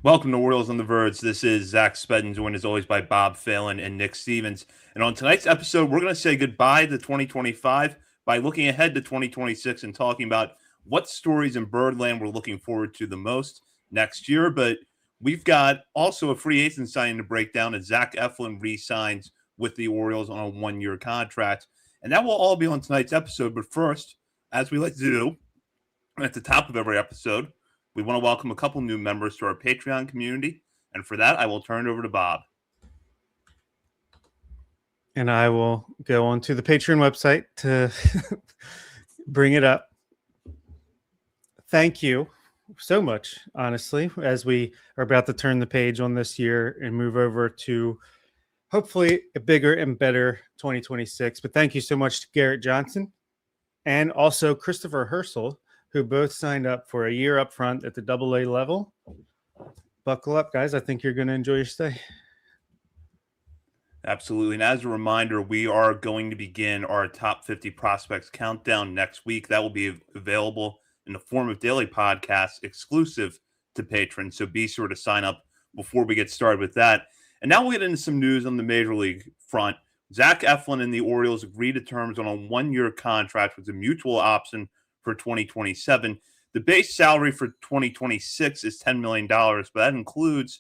Welcome to Orioles on the Verge. This is Zach Spedden, joined as always by Bob Phelan and Nick Stevens. And on tonight's episode, we're going to say goodbye to 2025 by looking ahead to 2026 and talking about what stories in Birdland we're looking forward to the most next year. But we've got also a free agent signing to break down as Zach Eflin re-signs with the Orioles on a one-year contract. And that will all be on tonight's episode. But first, as we like to do at the top of every episode, we want to welcome a couple new members to our Patreon community. And for that, I will turn it over to Bob. And I will go onto the Patreon website to bring it up. Thank you so much, honestly, as we are about to turn the page on this year and move over to hopefully a bigger and better 2026. But thank you so much to Garrett Johnson and also Christopher Herschel, who both signed up for a year up front at the AA level. Buckle up, guys. I think you're going to enjoy your stay. Absolutely. And as a reminder, we are going to begin our top 50 prospects countdown next week. That will be available in the form of daily podcasts exclusive to patrons. So be sure to sign up before we get started with that. And now we'll get into some news on the Major League front. Zach Eflin and the Orioles agreed to terms on a one-year contract with a mutual option for 2027. The base salary for 2026 is $10 million, but that includes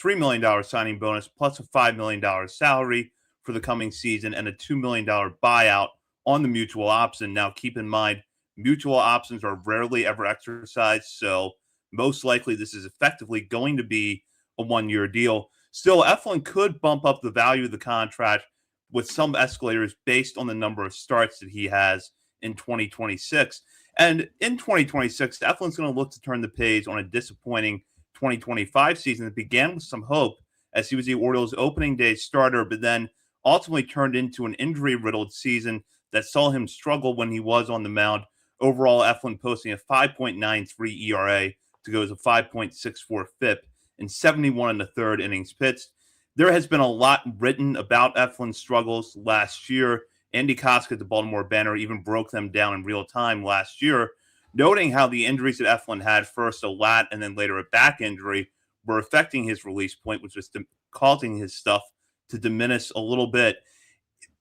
$3 million signing bonus plus a $5 million salary for the coming season and a $2 million buyout on the mutual option. Now, keep in mind, mutual options are rarely ever exercised, so most likely this is effectively going to be a one-year deal. Still, Eflin could bump up the value of the contract with some escalators based on the number of starts that he has in 2026. And in 2026, Eflin's going to look to turn the page on a disappointing 2025 season that began with some hope as he was the Orioles' opening day starter, but then ultimately turned into an injury-riddled season that saw him struggle when he was on the mound. Overall, Eflin posting a 5.93 ERA to go as a 5.64 FIP in 71 and a third innings pitched. There has been a lot written about Eflin's struggles last year. Andy Koska at the Baltimore Banner even broke them down in real time last year, noting how the injuries that Eflin had, first a lat and then later a back injury, were affecting his release point, which was causing his stuff to diminish a little bit.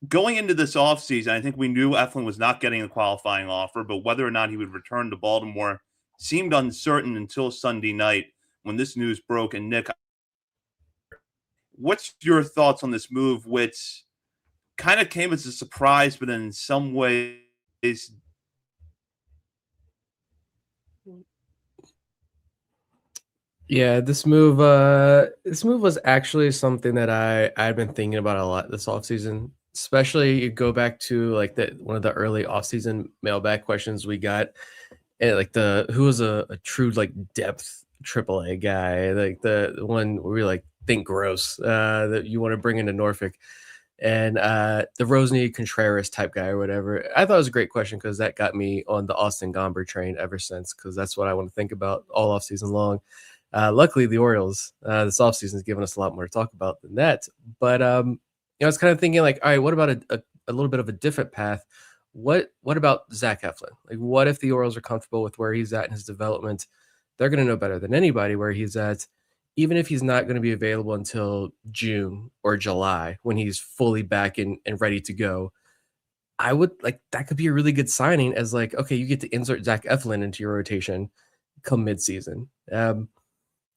Going into this offseason, I think we knew Eflin was not getting a qualifying offer, but whether or not he would return to Baltimore seemed uncertain until Sunday night when this news broke. And Nick, what's your thoughts on this move, which kind of came as a surprise, but in some ways Yeah, this move was actually something that I've been thinking about a lot this offseason. Especially you go back to like one of the early offseason mailbag questions we got, and like who was a true like depth AAA guy, like the one where we like think gross that you want to bring into Norfolk, and the Rosny Contreras type guy or whatever. I thought it was a great question because that got me on the Austin Gomber train ever since, because that's what I want to think about all offseason long. Luckily, the Orioles this offseason has given us a lot more to talk about than that. But I was kind of thinking like, all right, what about a little bit of a different path? What about Zach Eflin? Like, what if the Orioles are comfortable with where he's at in his development? They're going to know better than anybody where he's at, even if he's not going to be available until June or July when he's fully back and ready to go. I would like that could be a really good signing as like, okay, you get to insert Zach Eflin into your rotation come midseason.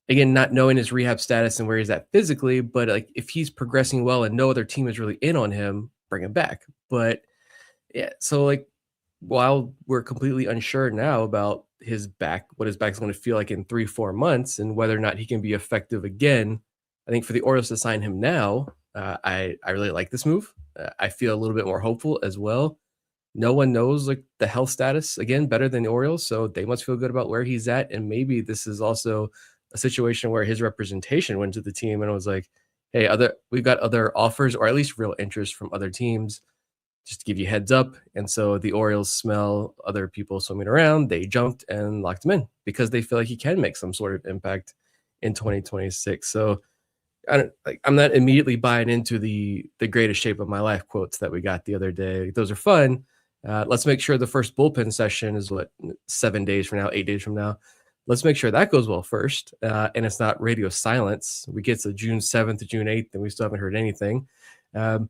Again, not knowing his rehab status and where he's at physically, but like if he's progressing well and no other team is really in on him, bring him back. But yeah, so like while we're completely unsure now about his back, what his back's going to feel like in 3-4 months and whether or not he can be effective again, I think for the Orioles to sign him now, I really like this move. I feel a little bit more hopeful as well. No one knows like the health status again better than the Orioles, so they must feel good about where he's at. And maybe this is also a situation where his representation went to the team and was like, hey, we've got other offers or at least real interest from other teams, just to give you heads up. And so the Orioles smell other people swimming around. They jumped and locked him in because they feel like he can make some sort of impact in 2026. So I'm not immediately buying into the greatest shape of my life quotes that we got the other day. Those are fun. Let's make sure the first bullpen session is 7 days from now, 8 days from now. let's make sure that goes well first, and it's not radio silence. We get to June 7th to June 8th, and we still haven't heard anything. But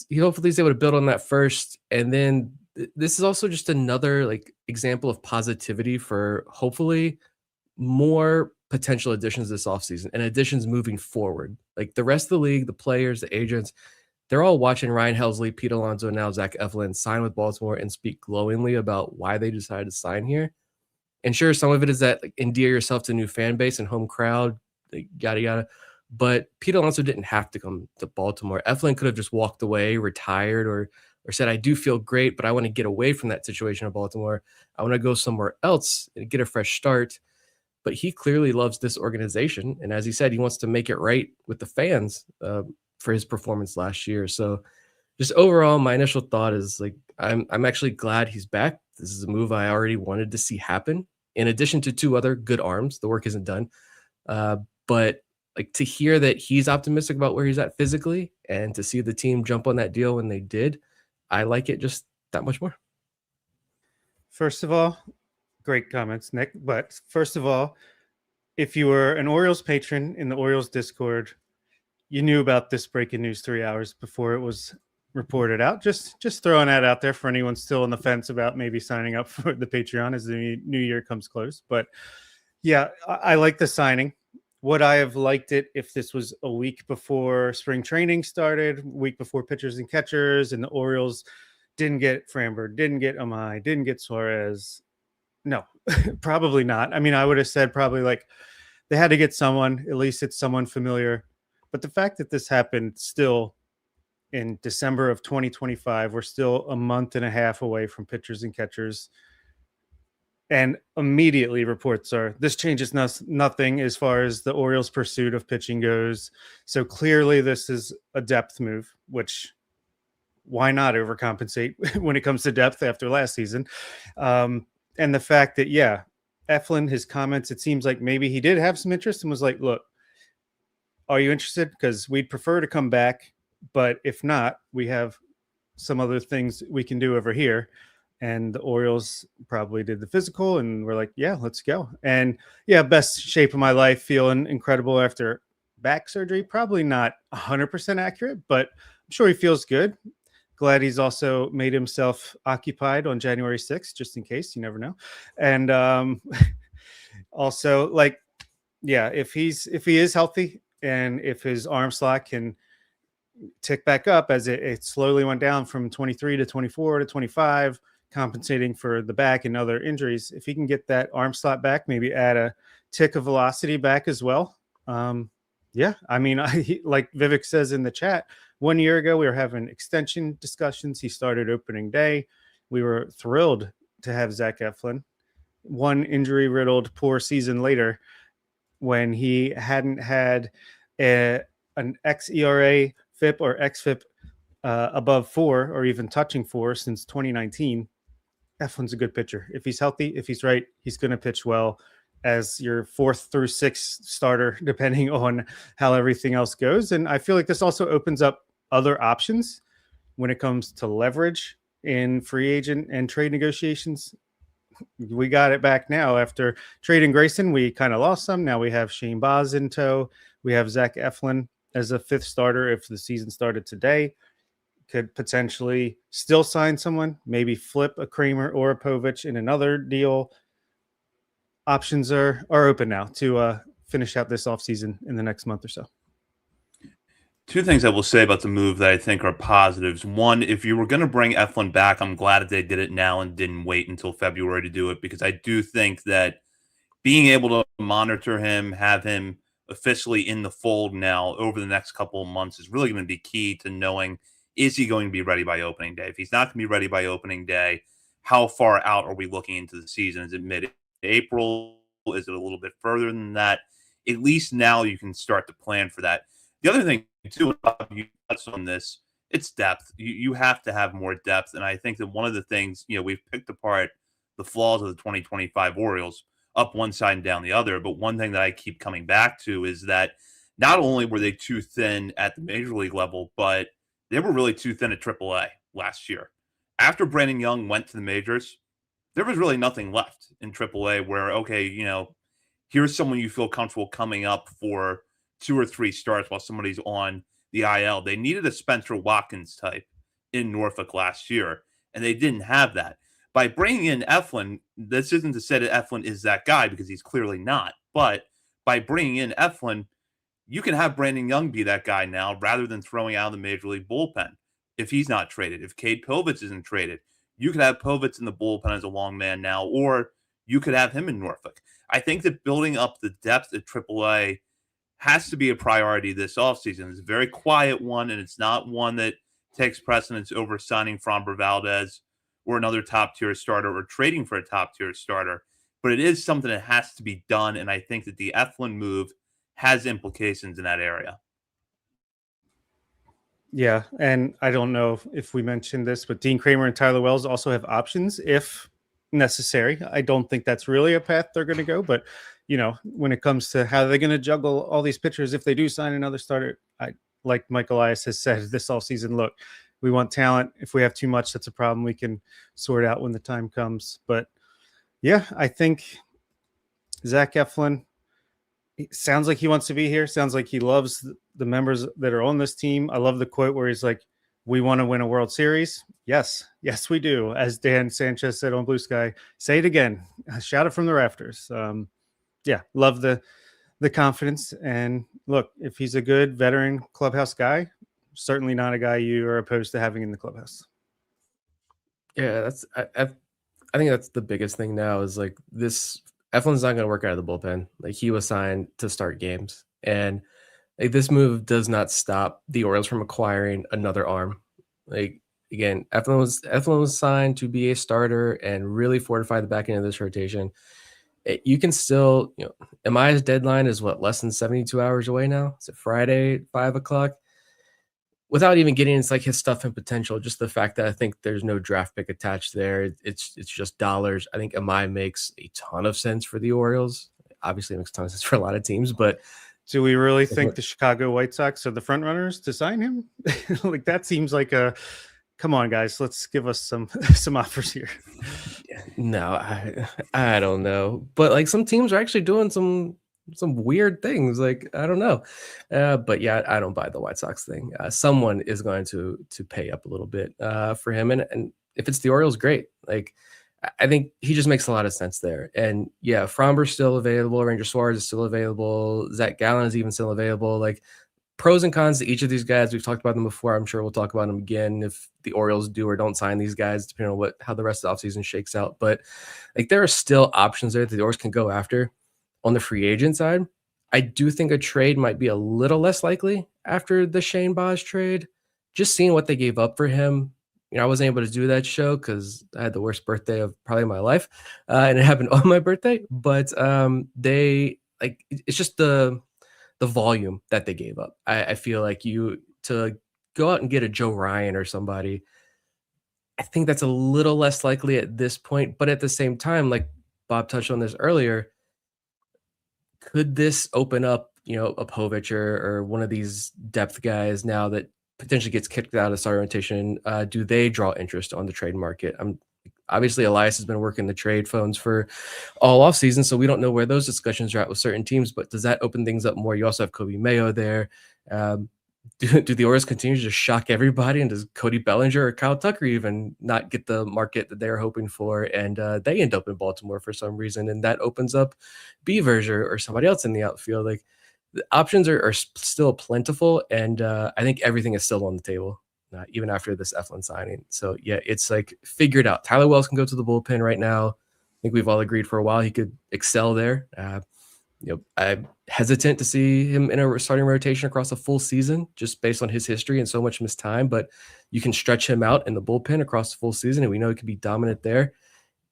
he hopefully is able to build on that first, and then this is also just another like example of positivity for hopefully more potential additions this offseason and additions moving forward. Like the rest of the league, the players, the agents, they're all watching Ryan Helsley, Pete Alonso, and now Zach Eflin sign with Baltimore and speak glowingly about why they decided to sign here. And sure, some of it is that like, endear yourself to a new fan base and home crowd, like, yada yada. But Pete Alonso didn't have to come to Baltimore. Eflin could have just walked away, retired, or said, I do feel great, but I want to get away from that situation in Baltimore. I want to go somewhere else and get a fresh start. But he clearly loves this organization. And as he said, he wants to make it right with the fans for his performance last year. So just overall, my initial thought is like, I'm actually glad he's back. This is a move I already wanted to see happen. In addition to 2 other good arms, the work isn't done. But like to hear that he's optimistic about where he's at physically and to see the team jump on that deal when they did, I like it just that much more. First of all, great comments, Nick. But first of all, if you were an Orioles patron in the Orioles Discord, you knew about this breaking news 3 hours before it was reported out. Just throwing that out there for anyone still on the fence about maybe signing up for the Patreon as the new year comes close. But yeah, I like the signing. Would I have liked it if this was a week before spring training started, week before pitchers and catchers, and the Orioles didn't get Framber, didn't get Amai, didn't get Suarez? No, probably not. I mean, I would have said probably like they had to get someone, at least it's someone familiar. But the fact that this happened still in December of 2025, we're still a month and a half away from pitchers and catchers. And immediately reports are this changes nothing as far as the Orioles' pursuit of pitching goes. So clearly this is a depth move, which why not overcompensate when it comes to depth after last season? And the fact that, yeah, Eflin, his comments, it seems like maybe he did have some interest and was like, look, are you interested? Because we'd prefer to come back. But if not, we have some other things we can do over here. And the Orioles probably did the physical and we're like, yeah, let's go. And yeah, best shape of my life, feeling incredible after back surgery. Probably not 100% accurate, but I'm sure he feels good. Glad he's also made himself occupied on January 6th, just in case, you never know. And also, like, yeah, if he is healthy and if his arm slot can tick back up as it slowly went down from 23 to 24 to 25, compensating for the back and other injuries, if he can get that arm slot back, maybe add a tick of velocity back as well. Yeah, I mean, like Vivek says in the chat, 1 year ago, we were having extension discussions. He started opening day. We were thrilled to have Zach Eflin. One injury-riddled poor season later, when he hadn't had an xERA, FIP, or xFIP above 4 or even touching 4 since 2019, Eflin's a good pitcher. If he's healthy, if he's right, he's going to pitch well as your 4th through 6th starter, depending on how everything else goes. And I feel like this also opens up other options when it comes to leverage in free agent and trade negotiations. We got it back now after trading Grayson. We kind of lost some. Now we have Shane Baz in tow. We have Zach Eflin as a 5th starter. If the season started today, could potentially still sign someone, maybe flip a Kramer or a Povich in another deal. Options are open now to finish out this offseason in the next month or so. 2 things I will say about the move that I think are positives. One, if you were going to bring Eflin back, I'm glad that they did it now and didn't wait until February to do it, because I do think that being able to monitor him, have him officially in the fold now over the next couple of months is really going to be key to knowing, is he going to be ready by opening day? If he's not going to be ready by opening day, how far out are we looking into the season? Is it mid-April? Is it a little bit further than that? At least now you can start to plan for that. The other thing, too, you touched on this, it's depth. You have to have more depth. And I think that one of the things, we've picked apart the flaws of the 2025 Orioles up one side and down the other. But one thing that I keep coming back to is that not only were they too thin at the major league level, but they were really too thin at AAA last year. After Brandon Young went to the majors, there was really nothing left in AAA where, okay, here's someone you feel comfortable coming up for 2 or 3 starts while somebody's on the IL. They needed a Spencer Watkins type in Norfolk last year, and they didn't have that. By bringing in Eflin, this isn't to say that Eflin is that guy because he's clearly not. But by bringing in Eflin, you can have Brandon Young be that guy now rather than throwing out of the major league bullpen if he's not traded. If Cade Povich isn't traded, you could have Povich in the bullpen as a long man now, or you could have him in Norfolk. I think that building up the depth at AAA has to be a priority this offseason. It's a very quiet one, and it's not one that takes precedence over signing Framber Valdez or another top-tier starter or trading for a top-tier starter. But it is something that has to be done, and I think that the Eflin move has implications in that area. Yeah, and I don't know if we mentioned this, but Dean Kramer and Tyler Wells also have options if necessary. I don't think that's really a path they're going to go, but when it comes to how they're going to juggle all these pitchers, if they do sign another starter, like Mike Elias has said this offseason, look, we want talent. If we have too much, that's a problem we can sort out when the time comes. But yeah, I think Zach Eflin, it sounds like he wants to be here. Sounds like he loves the members that are on this team. I love the quote where he's like, "We want to win a World Series." Yes, we do. As Dan Sanchez said on Blue Sky, say it again. Shout it from the rafters. Yeah, love the confidence. And look, if he's a good veteran clubhouse guy, certainly not a guy you are opposed to having in the clubhouse. Yeah, I think that's the biggest thing now is like this. Eflin's not going to work out of the bullpen. Like he was signed to start games, and like this move does not stop the Orioles from acquiring another arm. Like again, Eflin was signed to be a starter and really fortify the back end of this rotation. You can still, Amiya's deadline is what, less than 72 hours away now? Is it Friday, 5:00? Without even getting into like his stuff and potential, just the fact that I think there's no draft pick attached there. It's just dollars. I think Amaya makes a ton of sense for the Orioles. Obviously, it makes a ton of sense for a lot of teams, but do we really think the Chicago White Sox are the front runners to sign him? Like that seems like come on, guys, let's give us some offers here. No, I don't know, but like some teams are actually doing some weird things. Like I don't know, but yeah, I don't buy the White Sox thing. Someone is going to pay up a little bit for him, and if it's the Orioles, great. Like I think he just makes a lot of sense there. And yeah, Framber's still available. Ranger Suarez is still available. Zach Gallen is even still available. Like pros and cons to each of these guys. We've talked about them before. I'm sure we'll talk about them again if the Orioles do or don't sign these guys, depending on how the rest of the offseason shakes out. But like there are still options there that the Orioles can go after. On the free agent side, I do think a trade might be a little less likely after the Shane Baz trade. Just seeing what they gave up for him, I wasn't able to do that show because I had the worst birthday of probably my life, and it happened on my birthday. But it's just the volume that they gave up. I feel like to go out and get a Joe Ryan or somebody, I think that's a little less likely at this point. But at the same time, like Bob touched on this earlier, could this open up, a Povich or one of these depth guys now that potentially gets kicked out of starting rotation? Do they draw interest on the trade market? Obviously, Elias has been working the trade phones for all offseason, so we don't know where those discussions are at with certain teams, but does that open things up more? You also have Kobe Mayo there. Do the Orioles continue to just shock everybody? And does Cody Bellinger or Kyle Tucker even not get the market that they're hoping for? And they end up in Baltimore for some reason, and that opens up Beavers or somebody else in the outfield. Like the options are still plentiful, and I think everything is still on the table, even after this Eflin signing. So yeah, it's like figured out. Tyler Wells can go to the bullpen right now. I think we've all agreed for a while he could excel there. I'm hesitant to see him in a starting rotation across a full season just based on his history and so much missed time, but you can stretch him out in the bullpen across the full season, and we know he can be dominant there.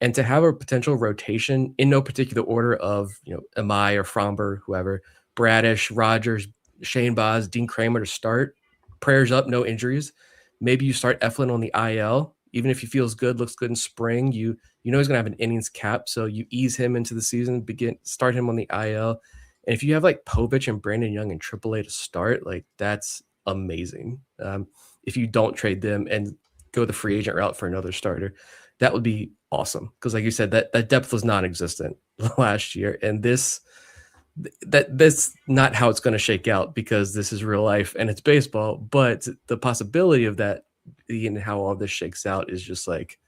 And to have a potential rotation in no particular order of, Amaya or Framber, whoever, Bradish, Rogers, Shane Baz, Dean Kramer to start, prayers up, no injuries. Maybe you start Eflin on the IL, even if he feels good, looks good in spring. You know he's going to have an innings cap, so you ease him into the season, start him on the IL. And if you have like Povich and Brandon Young in AAA to start, like that's amazing. If you don't trade them and go the free agent route for another starter, that would be awesome. Because like you said, that depth was non-existent last year, and that's not how it's going to shake out, because this is real life and it's baseball. But the possibility of that being how all this shakes out is just like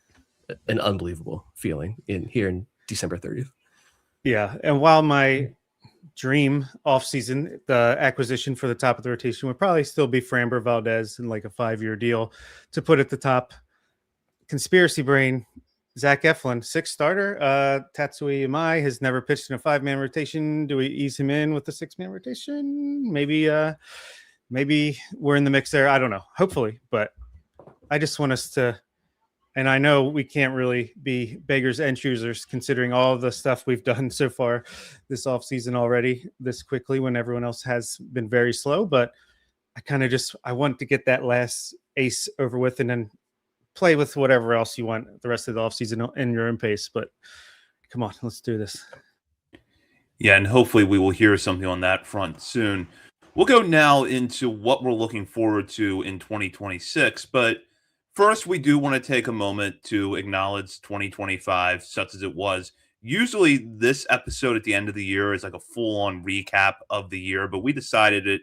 an unbelievable feeling in December 30th. Yeah, and while my dream offseason, the acquisition for the top of the rotation would probably still be Framber Valdez in like a 5-year deal to put at the top. Conspiracy brain, Zach Eflin, 6th starter. Tatsui Imai has never pitched in a 5-man rotation. Do we ease him in with the 6-man rotation? Maybe we're in the mix there. I don't know. Hopefully, but I just want us to. And I know we can't really be beggars and choosers considering all of the stuff we've done so far this offseason already this quickly when everyone else has been very slow. But I want to get that last ace over with and then play with whatever else you want the rest of the offseason in your own pace. But come on, let's do this. Yeah, and hopefully we will hear something on that front soon. We'll go now into what we're looking forward to in 2026. But first, we do want to take a moment to acknowledge 2025, such as it was. Usually, this episode at the end of the year is like a full-on recap of the year, but we decided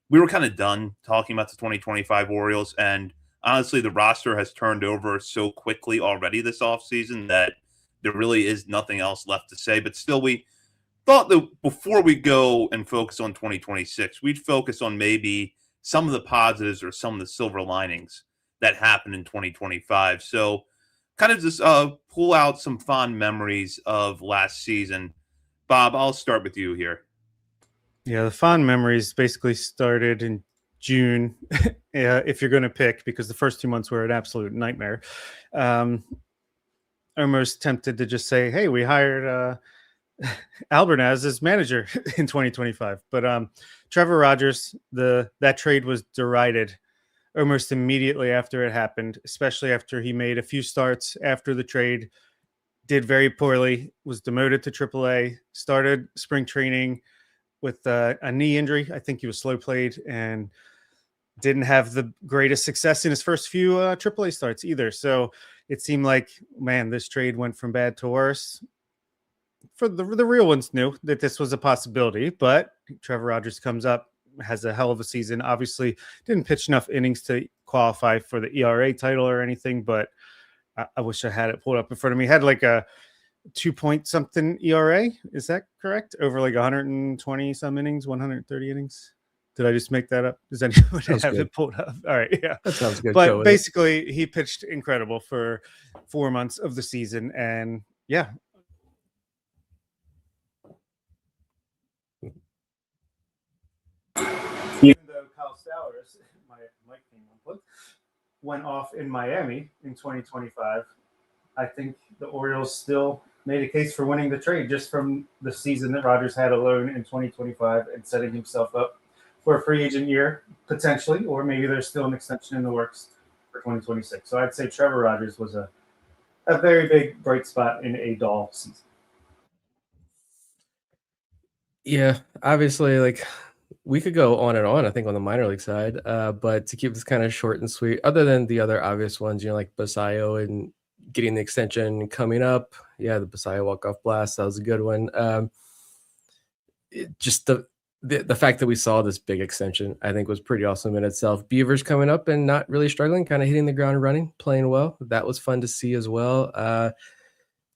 we were kind of done talking about the 2025 Orioles, and honestly, the roster has turned over so quickly already this offseason that there really is nothing else left to say. But still, we thought that before we go and focus on 2026, we'd focus on maybe some of the positives or some of the silver linings that happened in 2025. So kind of just pull out some fond memories of last season. Bob, I'll start with you here. Yeah, the fond memories basically started in June, if you're going to pick, because the first 2 months were an absolute nightmare. Almost tempted to just say, hey, we hired Albernaz as manager in 2025. But Trevor Rogers, that trade was derided almost immediately after it happened, especially after he made a few starts after the trade, did very poorly, was demoted to AAA, started spring training with a knee injury. I think he was slow played and didn't have the greatest success in his first few AAA starts either. So it seemed like, man, this trade went from bad to worse. For the real ones knew that this was a possibility, but Trevor Rogers comes up, has a hell of a season. Obviously didn't pitch enough innings to qualify for the ERA title or anything, but I wish I had it pulled up in front of me. He had like a 2 something ERA. Is that correct? Over like 120 some innings, 130 innings. Did I just make that up? Does anyone have it pulled up? All right. Yeah. That sounds good. But basically he pitched incredible for 4 months of the season. And yeah, even though Kyle Stowers, my mic thing went off in Miami in 2025, I think the Orioles still made a case for winning the trade just from the season that Rogers had alone in 2025 and setting himself up for a free agent year, potentially, or maybe there's still an extension in the works for 2026. So I'd say Trevor Rogers was a very big bright spot in a dull season. Yeah, obviously, like, we could go on and on, I think, on the minor league side, but to keep this kind of short and sweet, other than the other obvious ones, like Basayo and getting the extension coming up. Yeah, the Basayo walk-off blast, that was a good one. Just the fact that we saw this big extension, I think, was pretty awesome in itself. Beavers coming up and not really struggling, kind of hitting the ground running, playing well. That was fun to see as well.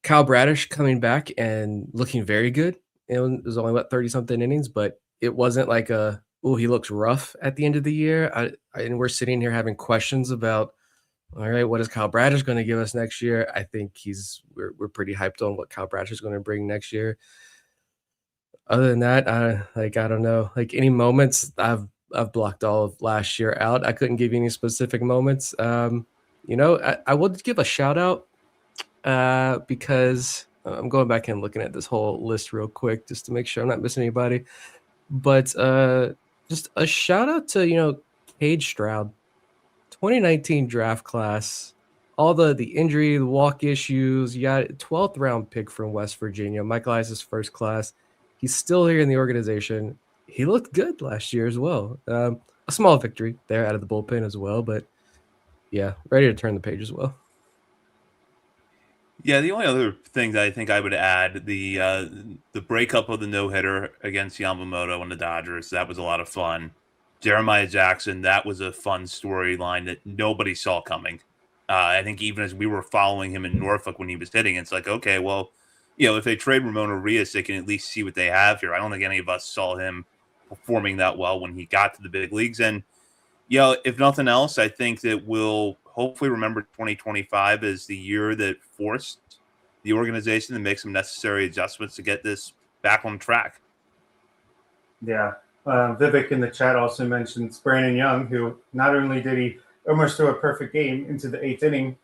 Kyle Bradish coming back and looking very good. It was only, 30-something innings, but it wasn't like he looks rough at the end of the year. And we're sitting here having questions about, all right, what is Kyle Bradish going to give us next year? I think we're pretty hyped on what Kyle Bradish is going to bring next year. Other than that, I don't know. Like, any moments, I've blocked all of last year out. I couldn't give you any specific moments. I will give a shout out because I'm going back and looking at this whole list real quick just to make sure I'm not missing anybody. But just a shout out to, Cage Stroud, 2019 draft class, all the injury, the walk issues. You got 12th round pick from West Virginia, Michael Elias's first class. He's still here in the organization. He looked good last year as well. A small victory there out of the bullpen as well, but yeah, ready to turn the page as well. Yeah, the only other thing that I think I would add, the breakup of the no hitter against Yamamoto and the Dodgers, that was a lot of fun. Jeremiah Jackson, that was a fun storyline that nobody saw coming. I think even as we were following him in Norfolk when he was hitting, it's like, okay, well, if they trade Ramon Urias, they can at least see what they have here. I don't think any of us saw him performing that well when he got to the big leagues. And if nothing else, I think that we'll hopefully remember 2025 as the year that forced the organization to make some necessary adjustments to get this back on track. Yeah. Vivek in the chat also mentions Brandon Young, who not only did he almost throw a perfect game into the 8th inning,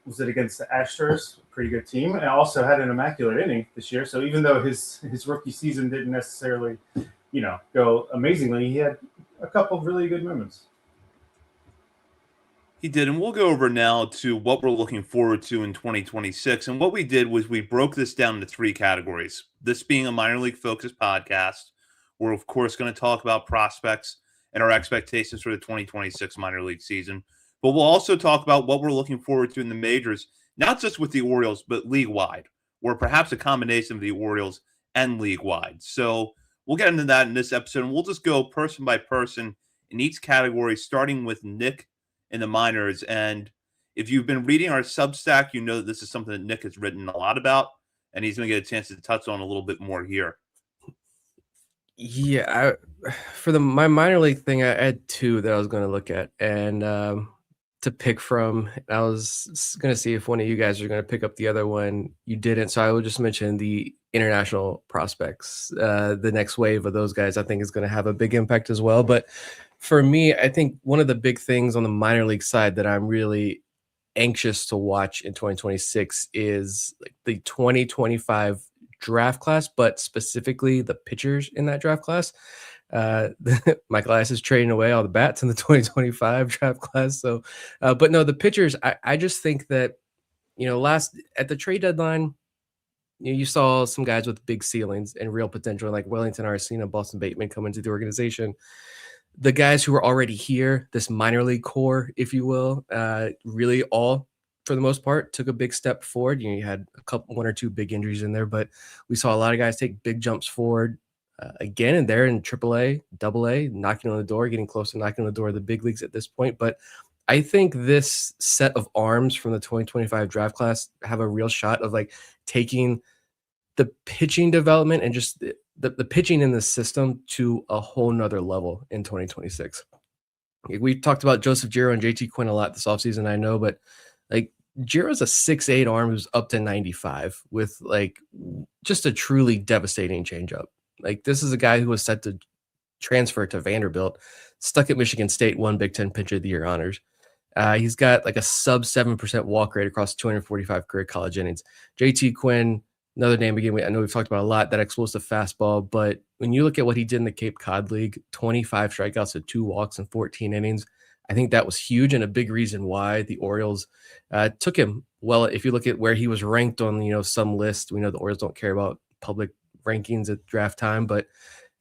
was it against the Astros? Pretty good team, and also had an immaculate inning this year. So even though his rookie season didn't necessarily, go amazingly, he had a couple of really good moments. He did, and we'll go over now to what we're looking forward to in 2026. And what we did was we broke this down into 3 categories. This being a minor league focused podcast, we're of course going to talk about prospects and our expectations for the 2026 minor league season. But we'll also talk about what we're looking forward to in the majors, not just with the Orioles, but league wide, or perhaps a combination of the Orioles and league wide. So we'll get into that in this episode, and we'll just go person by person in each category, starting with Nick in the minors. And if you've been reading our Substack, you know that this is something that Nick has written a lot about, and he's going to get a chance to touch on a little bit more here. Yeah, for my minor league thing, I had 2 that I was going to look at and to pick from. I was going to see if one of you guys are going to pick up the other one. You didn't, so I will just mention the international prospects. The next wave of those guys, I think, is going to have a big impact as well. But for me, I think one of the big things on the minor league side that I'm really anxious to watch in 2026 is like the 2025 draft class, but specifically the pitchers in that draft class. Michael Elias is trading away all the bats in the 2025 draft class. So, but no, the pitchers, I just think that, last at the trade deadline, you saw some guys with big ceilings and real potential, like Wellington Arcina, Boston Bateman, come into the organization. The guys who are already here, this minor league core, if you will, really all, for the most part, took a big step forward. You had one or two big injuries in there, but we saw a lot of guys take big jumps forward again, and they're in AAA, AA, knocking on the door, getting close to knocking on the door of the big leagues at this point. But I think this set of arms from the 2025 draft class have a real shot of like taking the pitching development and just the pitching in the system to a whole nother level in 2026. We talked about Joseph Giro and JT Quinn a lot this offseason, I know, but like Giro's a 6'8" arm who's up to 95 with like just a truly devastating changeup. Like this is a guy who was set to transfer to Vanderbilt, stuck at Michigan State, won Big Ten Pitcher of the Year honors. He's got like a sub 7% walk rate across 245 career college innings. JT Quinn, another name again, I know we've talked about a lot, that explosive fastball, but when you look at what he did in the Cape Cod League, 25 strikeouts with 2 walks in 14 innings, I think that was huge and a big reason why the Orioles took him. Well, if you look at where he was ranked on, some list, we know the Orioles don't care about public rankings at draft time, but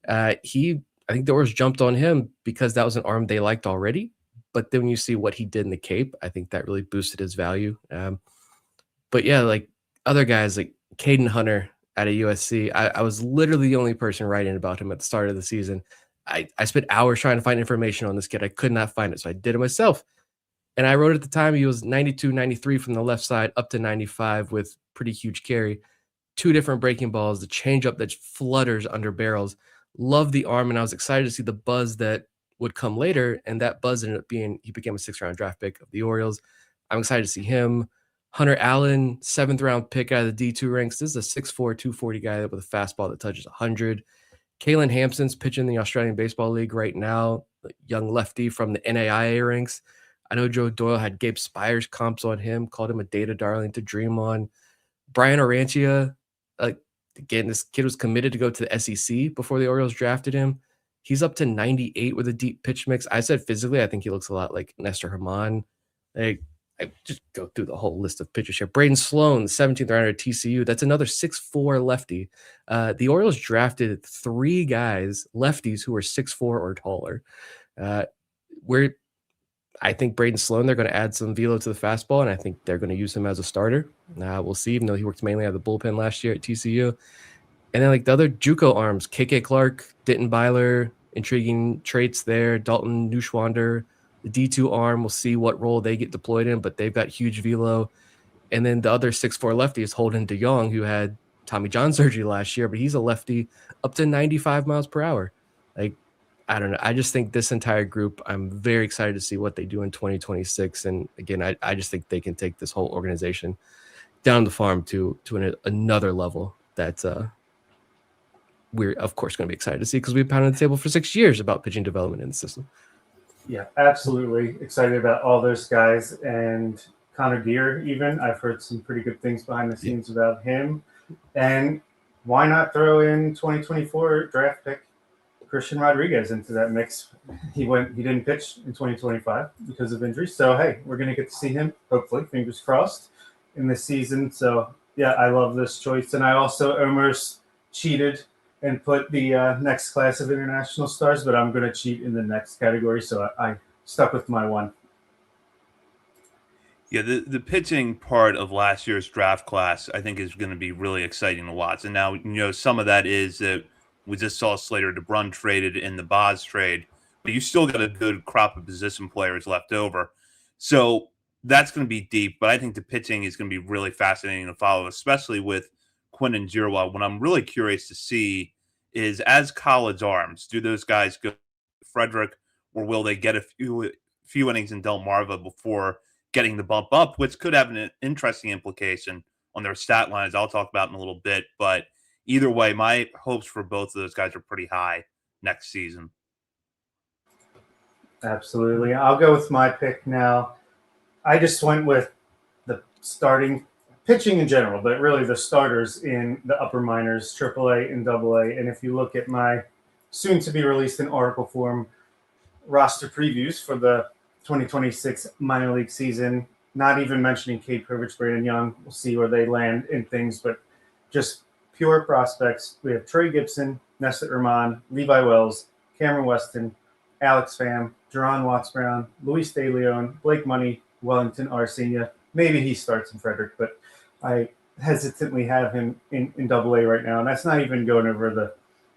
I think the Orioles jumped on him because that was an arm they liked already. But then when you see what he did in the Cape, I think that really boosted his value. But yeah, like other guys like Caden Hunter out of USC, I was literally the only person writing about him at the start of the season. I spent hours trying to find information on this kid. I could not find it, so I did it myself. And I wrote at the time he was 92, 93 from the left side up to 95 with pretty huge carry. 2 different breaking balls, the changeup that flutters under barrels. Love the arm, and I was excited to see the buzz that would come later, and that buzz ended up being he became a 6th-round draft pick of the Orioles. I'm excited to see him. Hunter Allen, 7th-round pick out of the D2 ranks. This is a 6'4", 240 guy with a fastball that touches 100. Kalen Hampson's pitching the Australian Baseball League right now, young lefty from the NAIA ranks. I know Joe Doyle had Gabe Spires comps on him, called him a data darling to dream on. Brian Arancia, again, this kid was committed to go to the SEC before the Orioles drafted him. He's up to 98 with a deep pitch mix. I said physically, I think he looks a lot like Nestor Herman. I just go through the whole list of pitchers here. Braden Sloan, 17th rounder at TCU. That's another 6'4" lefty. The Orioles drafted 3 guys, lefties, who were 6'4" or taller. I think Braden Sloan, they're going to add some velo to the fastball, and I think they're going to use him as a starter. We'll see, even though he worked mainly out of the bullpen last year at TCU. And then like the other JUCO arms, KK Clark, Denton Byler, intriguing traits there. Dalton Neuschwander, the D2 arm, we'll see what role they get deployed in, but they've got huge velo. And then the other 6'4" lefty is Holden DeYoung, who had Tommy John surgery last year, but he's a lefty up to 95 miles per hour. Like, I don't know. I just think this entire group, I'm very excited to see what they do in 2026. And again, I just think they can take this whole organization down the farm to another level that we're, of course, going to be excited to see because we've pounded the table for 6 years about pitching development in the system. Yeah, absolutely excited about all those guys. And Connor Deere, even, I've heard some pretty good things behind the scenes about him. And why not throw in 2024 draft pick Christian Rodriguez into that mix? He didn't pitch in 2025 because of injury. So, hey, we're going to get to see him, hopefully, fingers crossed, in this season. So, yeah, I love this choice. And I also almost cheated and put the next class of international stars, but I'm going to cheat in the next category. So I stuck with my one. Yeah, the pitching part of last year's draft class, I think, is going to be really exciting to watch. And now, some of that is that we just saw Slater DeBrun traded in the Boz trade, but you still got a good crop of position players left over. So that's going to be deep, but I think the pitching is going to be really fascinating to follow, especially with Quinn and Giroux. What I'm really curious to see is, as college arms, do those guys go Frederick, or will they get a few innings in Delmarva before getting the bump up, which could have an interesting implication on their stat lines I'll talk about in a little bit. But either way, my hopes for both of those guys are pretty high next season. Absolutely. I'll go with my pick now. I just went with the starting pitching in general, but really the starters in the upper minors, AAA and AA. And if you look at my soon-to-be-released in article form roster previews for the 2026 minor league season, not even mentioning Cade Privilege, Brandon Young, we'll see where they land in things, but just pure prospects. We have Trey Gibson, Nestor Rahman, Levi Wells, Cameron Weston, Alex Pham, Jerron Watts-Brown, Luis De Leon, Blake Money, Wellington Arcenia. Maybe he starts in Frederick, but I hesitantly have him in AA right now. And that's not even going over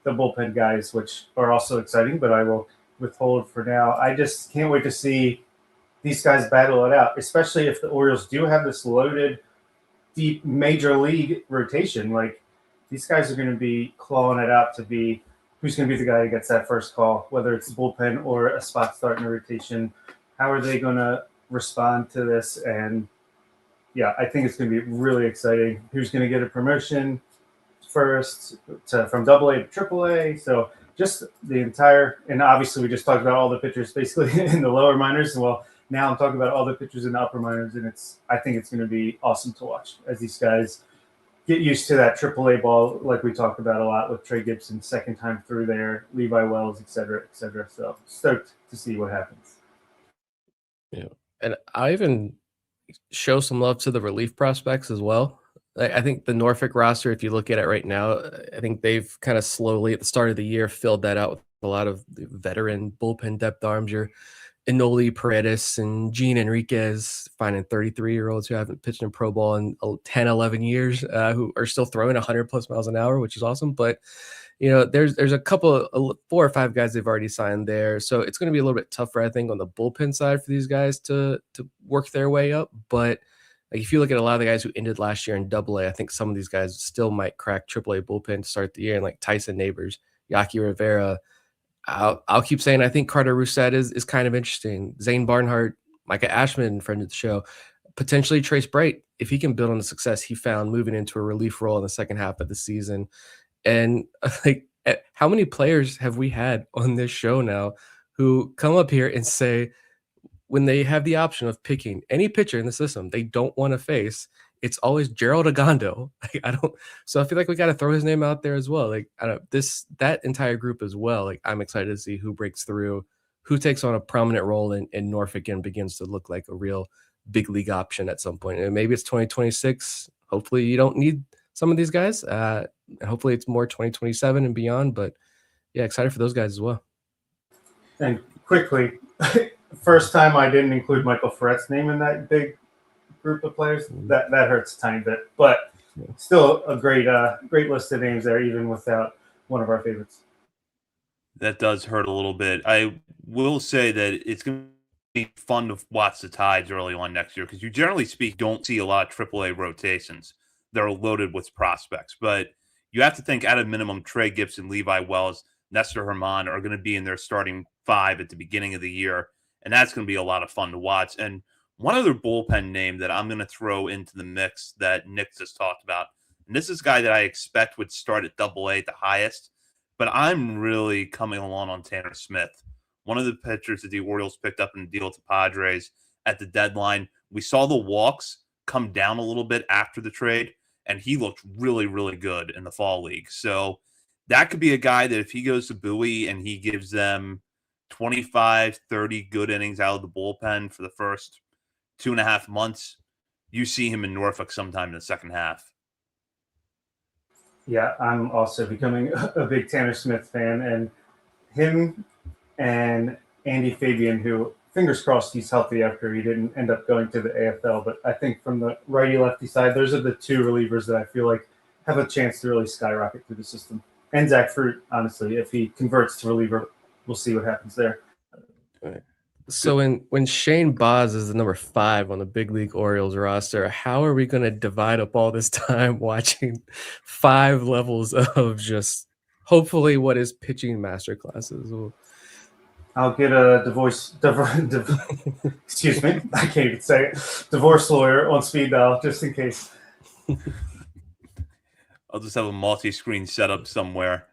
the bullpen guys, which are also exciting, but I will withhold for now. I just can't wait to see these guys battle it out, especially if the Orioles do have this loaded, deep major league rotation. Like, these guys are going to be clawing it out to be who's going to be the guy who gets that first call, whether it's bullpen or a spot start in a rotation. How are they going to respond to this? And yeah, I think it's going to be really exciting. Who's going to get a promotion first from AA to AAA? So just the entire, and obviously we just talked about all the pitchers basically in the lower minors. Well, now I'm talking about all the pitchers in the upper minors, and I think it's going to be awesome to watch as these guys get used to that AAA ball, like we talked about a lot with Trey Gibson, second time through there, Levi Wells, et cetera, et cetera. So stoked to see what happens. Yeah, and I even show some love to the relief prospects as well. I think the Norfolk roster, if you look at it right now, I think they've kind of slowly at the start of the year filled that out with a lot of veteran bullpen depth arms. Your Enoli Paredes and Gene Enriquez, finding 33-year-olds who haven't pitched in pro ball in 10, 11 years, who are still throwing 100 plus miles an hour, which is awesome. But, there's a couple, 4 or 5 guys they've already signed there. So it's going to be a little bit tougher, I think, on the bullpen side for these guys to work their way up. But like, if you look at a lot of the guys who ended last year in AA, I think some of these guys still might crack AAA bullpen to start the year. And like Tyson Neighbors, Yaki Rivera, I'll keep saying I think Carter Rousset is kind of interesting. Zane Barnhart, Micah Ashman, friend of the show, potentially Trace Bright, if he can build on the success he found moving into a relief role in the second half of the season. And like, how many players have we had on this show now who come up here and say, when they have the option of picking any pitcher in the system they don't want to face, it's always Gerald Agondo. So I feel like we got to throw his name out there as well. Like, that entire group as well. Like, I'm excited to see who breaks through, who takes on a prominent role in Norfolk and begins to look like a real big league option at some point. And maybe it's 2026. Hopefully you don't need some of these guys. Hopefully it's more 2027 and beyond, but yeah, excited for those guys as well. And quickly, first time I didn't include Michael Ferrett's name in that big group of players. That hurts a tiny bit, but still a great list of names there, even without one of our favorites. That does hurt a little bit. I will say that it's going to be fun to watch the Tides early on next year because you generally speak don't see a lot of AAA rotations that are loaded with prospects. But you have to think at a minimum, Trey Gibson, Levi Wells, Nestor Herman are going to be in their starting five at the beginning of the year. And that's going to be a lot of fun to watch. And one other bullpen name that I'm going to throw into the mix that Nick just talked about, and this is a guy that I expect would start at AA at the highest, but I'm really coming along on Tanner Smith, one of the pitchers that the Orioles picked up in the deal to Padres at the deadline. We saw the walks come down a little bit after the trade, and he looked really, really good in the fall league. So that could be a guy that if he goes to Bowie and he gives them 25, 30 good innings out of the bullpen for the first 2.5 months, you see him in Norfolk sometime in the second half. Yeah, I'm also becoming a big Tanner Smith fan, and him and Andy Fabian, who fingers crossed he's healthy after he didn't end up going to the AFL. But I think from the righty-lefty side, those are the two relievers that I feel like have a chance to really skyrocket through the system. And Zach Fruit, honestly, if he converts to reliever, we'll see what happens there. Right. So when Shane Baz is the number 5 on the big league Orioles roster, how are we going to divide up all this time watching 5 levels of just hopefully what is pitching master classes? I'll get a excuse me, I can't even say it. Divorce lawyer on speed dial just in case. I'll just have a multi-screen setup somewhere.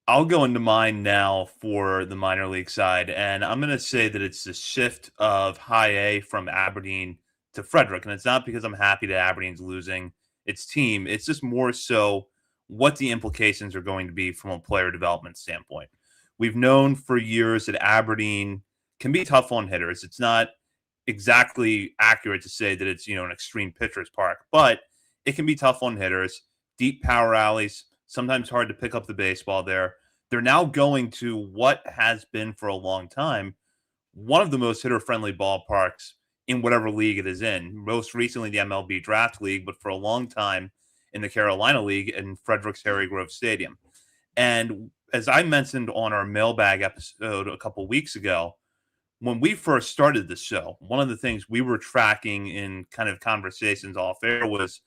I'll go into mine now for the minor league side, and I'm going to say that it's the shift of high A from Aberdeen to Frederick. And it's not because I'm happy that Aberdeen's losing its team. It's just more so what the implications are going to be from a player development standpoint. We've known for years that Aberdeen can be tough on hitters. It's not exactly accurate to say that it's, an extreme pitcher's park, but it can be tough on hitters, deep power alleys, sometimes hard to pick up the baseball there. They're now going to what has been for a long time one of the most hitter-friendly ballparks in whatever league it is in. Most recently, the MLB Draft League, but for a long time in the Carolina League in Frederick's Harry Grove Stadium. And as I mentioned on our mailbag episode a couple weeks ago, when we first started the show, one of the things we were tracking in kind of conversations off air was,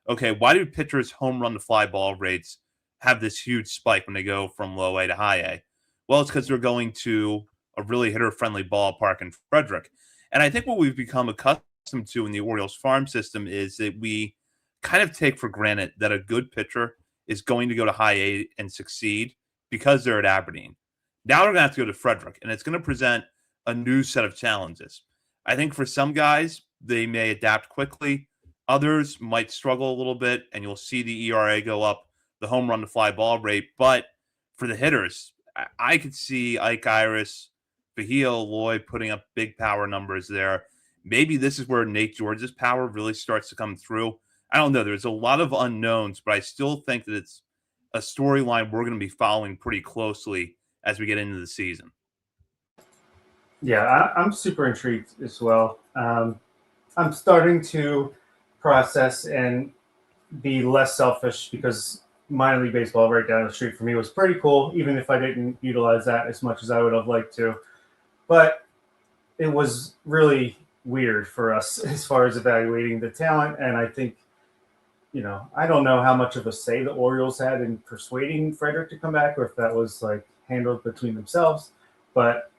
okay, why do pitchers' home run to fly ball rates have this huge spike when they go from low A to high A? Well, it's because they're going to a really hitter-friendly ballpark in Frederick. And I think what we've become accustomed to in the Orioles farm system is that we kind of take for granted that a good pitcher is going to go to high A and succeed because they're at Aberdeen. Now they're going to have to go to Frederick, and it's going to present a new set of challenges. I think for some guys, they may adapt quickly. Others might struggle a little bit, and you'll see the ERA go up, the home run to fly ball rate. But for the hitters, I could see Ike Iris, Fahio Lloyd putting up big power numbers there. Maybe this is where Nate George's power really starts to come through. I don't know. There's a lot of unknowns, but I still think that it's a storyline we're going to be following pretty closely as we get into the season. Yeah, I'm super intrigued as well. I'm starting to process and be less selfish because minor league baseball right down the street for me was pretty cool, even if I didn't utilize that as much as I would have liked to. But it was really weird for us as far as evaluating the talent. And I think, I don't know how much of a say the Orioles had in persuading Frederick to come back or if that was handled between themselves. But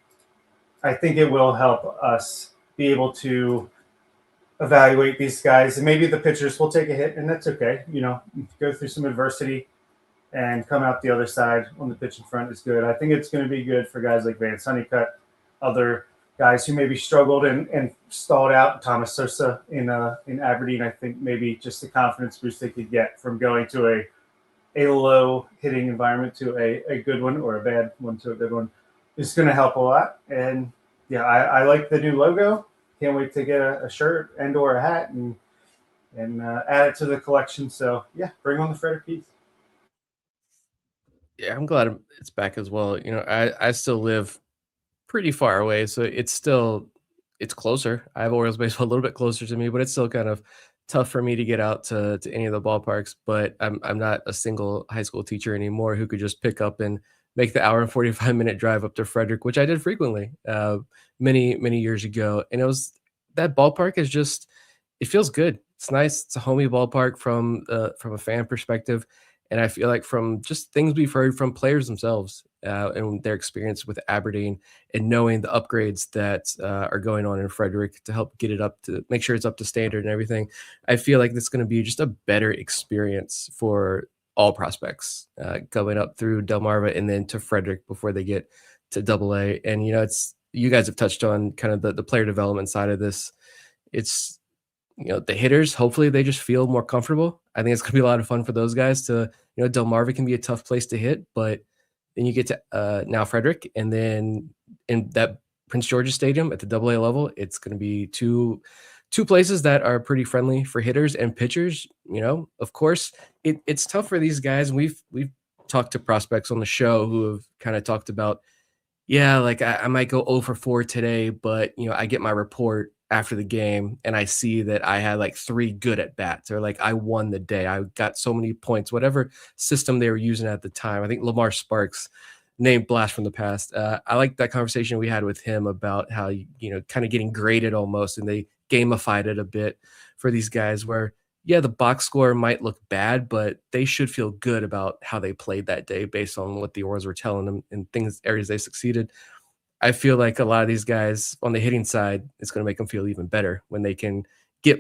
I think it will help us be able to evaluate these guys. And maybe the pitchers will take a hit, and that's okay. Go through some adversity and come out the other side on the pitching front is good. I think it's going to be good for guys like Vance Honeycutt, other guys who maybe struggled and stalled out. Thomas Sosa in Aberdeen, I think maybe just the confidence boost they could get from going to a low hitting environment to a good one, or a bad one to a good one, is going to help a lot. And yeah, I like the new logo. Can't wait to get a shirt and or a hat and add it to the collection. So yeah, bring on the Frederick piece. Yeah, I'm glad it's back as well. I still live pretty far away. So it's closer. I have Orioles baseball a little bit closer to me, but it's still kind of tough for me to get out to any of the ballparks. But I'm not a single high school teacher anymore who could just pick up and make the hour and 45-minute drive up to Frederick, which I did frequently many years ago. And it was that ballpark is just it feels good. It's nice. It's a homey ballpark from a fan perspective. And I feel like from just things we've heard from players themselves and their experience with Aberdeen and knowing the upgrades that are going on in Frederick to help get it up to make sure it's up to standard and everything, I feel like this is going to be just a better experience for all prospects going up through Delmarva and then to Frederick before they get to AA. And, it's you guys have touched on kind of the player development side of this. It's the hitters, hopefully they just feel more comfortable. I think it's going to be a lot of fun for those guys to, Delmarva can be a tough place to hit, but then you get to now Frederick, and then in that Prince George's Stadium at the AA level, it's going to be two places that are pretty friendly for hitters and pitchers. Of course, it's tough for these guys. We've talked to prospects on the show who have kind of talked about, like I might go 0 for 4 today, but I get my report after the game and I see that I had like 3 good at bats, or like I won the day. I got so many points, whatever system they were using at the time. I think Lamar Sparks, named blast from the past. I like that conversation we had with him about how, kind of getting graded almost, and they gamified it a bit for these guys where, the box score might look bad, but they should feel good about how they played that day based on what the Orioles were telling them and areas they succeeded. I feel like a lot of these guys on the hitting side, it's going to make them feel even better when they can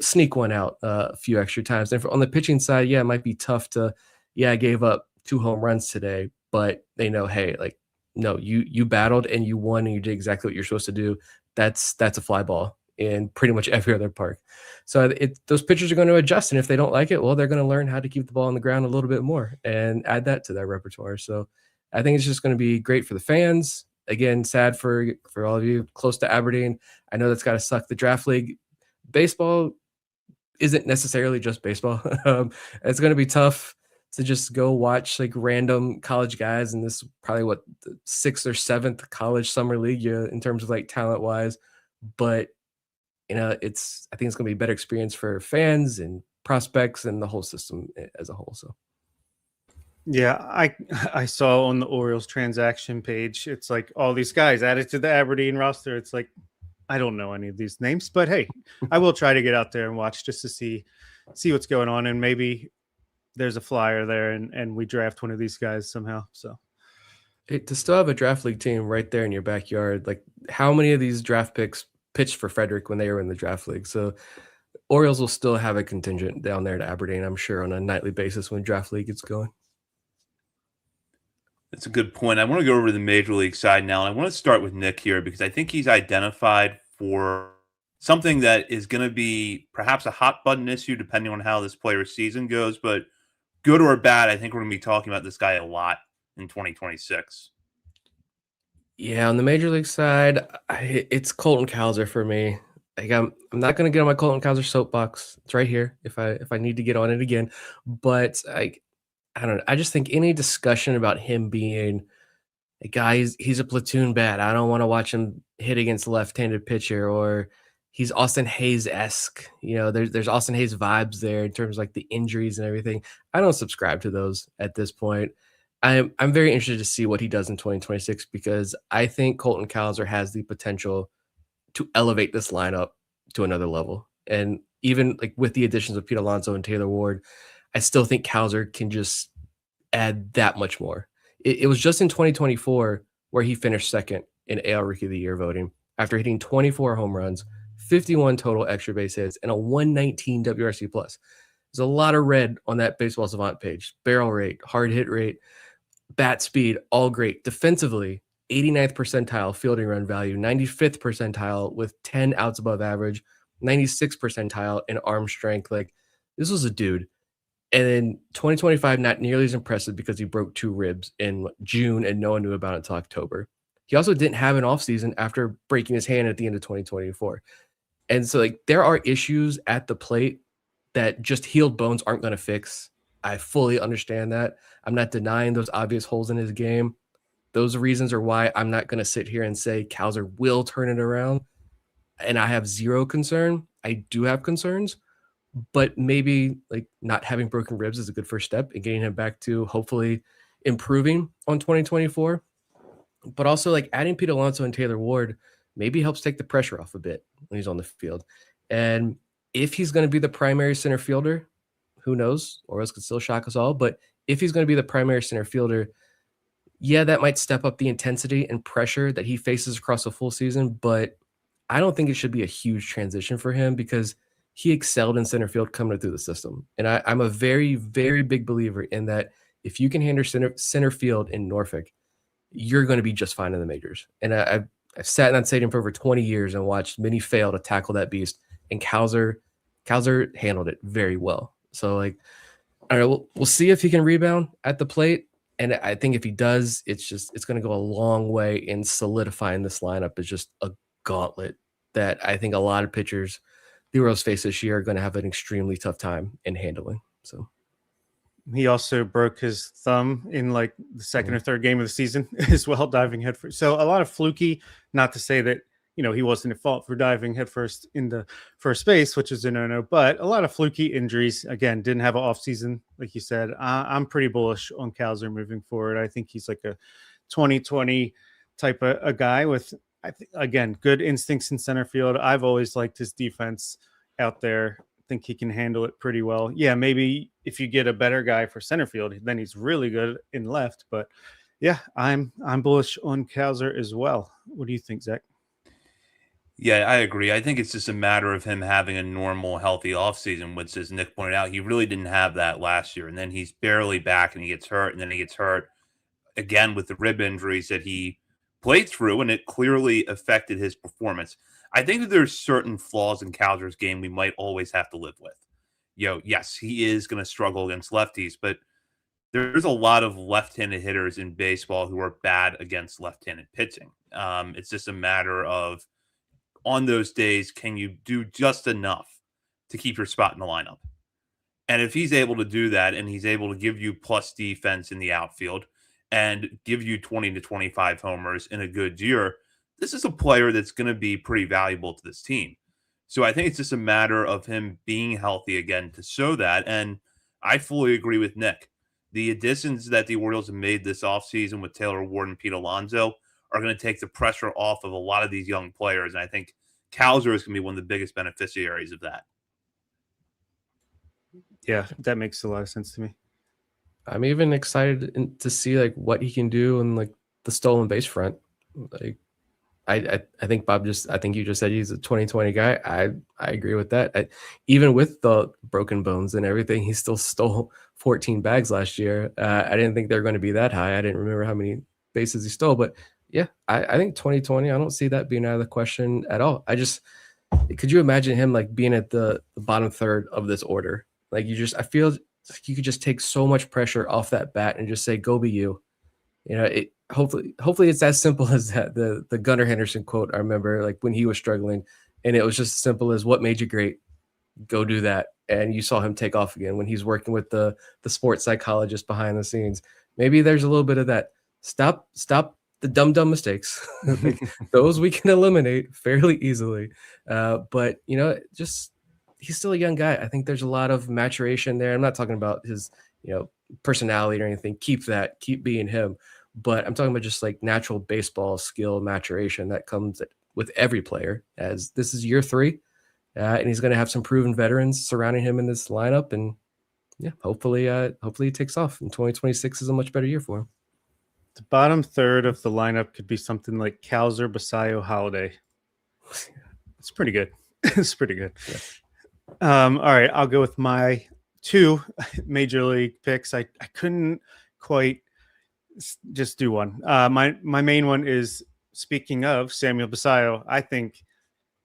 sneak one out a few extra times. And on the pitching side, it might be tough to, I gave up 2 home runs today, but they know, hey, like, no, you battled and you won and you did exactly what you're supposed to do. That's a fly ball in pretty much every other park. So those pitchers are going to adjust. And if they don't like it, well, they're going to learn how to keep the ball on the ground a little bit more and add that to their repertoire. So I think it's just going to be great for the fans. Again, sad for all of you close to Aberdeen. I know that's got to suck. The draft league baseball isn't necessarily just baseball. It's going to be tough to just go watch like random college guys, and this is probably the 6th or 7th college summer league in terms of like talent wise. But I think it's going to be a better experience for fans and prospects and the whole system as a whole. So. Yeah, I saw on the Orioles transaction page, it's like all these guys added to the Aberdeen roster. It's like, I don't know any of these names, but hey, I will try to get out there and watch just to see what's going on. And maybe there's a flyer there and we draft one of these guys somehow. So to still have a draft league team right there in your backyard, like how many of these draft picks pitched for Frederick when they were in the draft league? So Orioles will still have a contingent down there to Aberdeen, I'm sure, on a nightly basis when draft league gets going. That's a good point. I want to go over to the Major League side now, and I want to start with Nick here because I think he's identified for something that is going to be perhaps a hot button issue depending on how this player's season goes. But good or bad, I think we're going to be talking about this guy a lot in 2026. Yeah, on the Major League side, it's Colton Cowser for me. Like I'm not going to get on my Colton Cowser soapbox. It's right here if I need to get on it again. But I don't know. I just think any discussion about him being a guy, he's a platoon bat. I don't want to watch him hit against a left-handed pitcher, or he's Austin Hayes-esque. There's Austin Hayes vibes there in terms of like the injuries and everything. I don't subscribe to those at this point. I'm very interested to see what he does in 2026 because I think Colton Cowser has the potential to elevate this lineup to another level. And even like with the additions of Pete Alonso and Taylor Ward, I still think Cowser can just add that much more. It was just in 2024 where he finished second in AL Rookie of the Year voting after hitting 24 home runs, 51 total extra base hits, and a 119 WRC+. There's a lot of red on that Baseball Savant page. Barrel rate, hard hit rate, bat speed, all great. Defensively, 89th percentile fielding run value, 95th percentile with 10 outs above average, 96th percentile in arm strength. Like, this was a dude. And then 2025, not nearly as impressive because he broke 2 ribs in June and no one knew about it until October. He also didn't have an offseason after breaking his hand at the end of 2024. And so like there are issues at the plate that just healed bones aren't going to fix. I fully understand that. I'm not denying those obvious holes in his game. those reasons are why I'm not going to sit here and say Cowser will turn it around. And I have zero concern. I do have concerns, but maybe like not having broken ribs is a good first step in getting him back to hopefully improving on 2024. But also like adding Pete Alonso and Taylor Ward maybe helps take the pressure off a bit when he's on the field. And if he's going to be the primary center fielder, who knows? Orioles could still shock us all. But if he's going to be the primary center fielder, yeah, that might step up the intensity and pressure that he faces across a full season. But I don't think it should be a huge transition for him because he excelled in center field coming through the system. And I'm a very, very big believer in that if you can handle center field in Norfolk, you're going to be just fine in the majors. And I've sat in that stadium for over 20 years and watched many fail to tackle that beast. And Cowser handled it very well. So like, all right, we'll see if he can rebound at the plate. And I think if he does, it's going to go a long way in solidifying this lineup as just a gauntlet that I think a lot of pitchers the Orioles face this year are going to have an extremely tough time in handling. So he also broke his thumb in like the second or third game of the season as well, diving headfirst. So a lot of fluky, not to say that, he wasn't at fault for diving headfirst into first base, which is a no-no, but a lot of fluky injuries. Again, didn't have an off season, like you said. I'm pretty bullish on Cowser moving forward. I think he's like a 2020 type of a guy with, I think, again, good instincts in center field. I've always liked his defense out there. I think he can handle it pretty well. Yeah, maybe if you get a better guy for center field, then he's really good in left. But yeah, I'm bullish on Cowser as well. What do you think, Zach? Yeah, I agree. I think it's just a matter of him having a normal, healthy offseason, which, as Nick pointed out, he really didn't have that last year. And then he's barely back and he gets hurt. And then he gets hurt again with the rib injuries that he played through, and it clearly affected his performance. I think that there's certain flaws in Cowser's game we might always have to live with. Yes, he is going to struggle against lefties, but there's a lot of left-handed hitters in baseball who are bad against left-handed pitching. It's just a matter of, on those days, can you do just enough to keep your spot in the lineup? And if he's able to do that, and he's able to give you plus defense in the outfield and give you 20 to 25 homers in a good year, this is a player that's going to be pretty valuable to this team. So I think it's just a matter of him being healthy again to show that. And I fully agree with Nick. The additions that the Orioles have made this offseason with Taylor Ward and Pete Alonso are going to take the pressure off of a lot of these young players. And I think Cowser is going to be one of the biggest beneficiaries of that. Yeah, that makes a lot of sense to me. I'm even excited to see like what he can do in like the stolen base front. Like I think Bob I think you just said he's a 2020 guy. I agree with that. Even with the broken bones and everything, he still stole 14 bags last year. I didn't think they were going to be that high. I didn't remember how many bases he stole, but yeah, I think 2020, I don't see that being out of the question at all. Could you imagine him like being at the bottom third of this order? Like I feel like you could just take so much pressure off that bat and just say, go be you. Hopefully it's as simple as that. The Gunnar Henderson quote, I remember like when he was struggling, and it was just as simple as, what made you great? Go do that. And you saw him take off again when he's working with the sports psychologist behind the scenes. Maybe there's a little bit of that. Stop the dumb mistakes. Like, those we can eliminate fairly easily. But he's still a young guy. I think there's a lot of maturation there. I'm not talking about his, personality or anything. Keep being him. But I'm talking about just like natural baseball skill maturation that comes with every player, as this is year 3. And he's going to have some proven veterans surrounding him in this lineup. And yeah, hopefully he takes off, and 2026 is a much better year for him. The bottom third of the lineup could be something like Cowser, Basayo, Holiday. It's pretty good. It's pretty good. Yeah. All right, I'll go with my 2 major league picks. I couldn't quite just do one. My main one is, speaking of Samuel Basayo, I think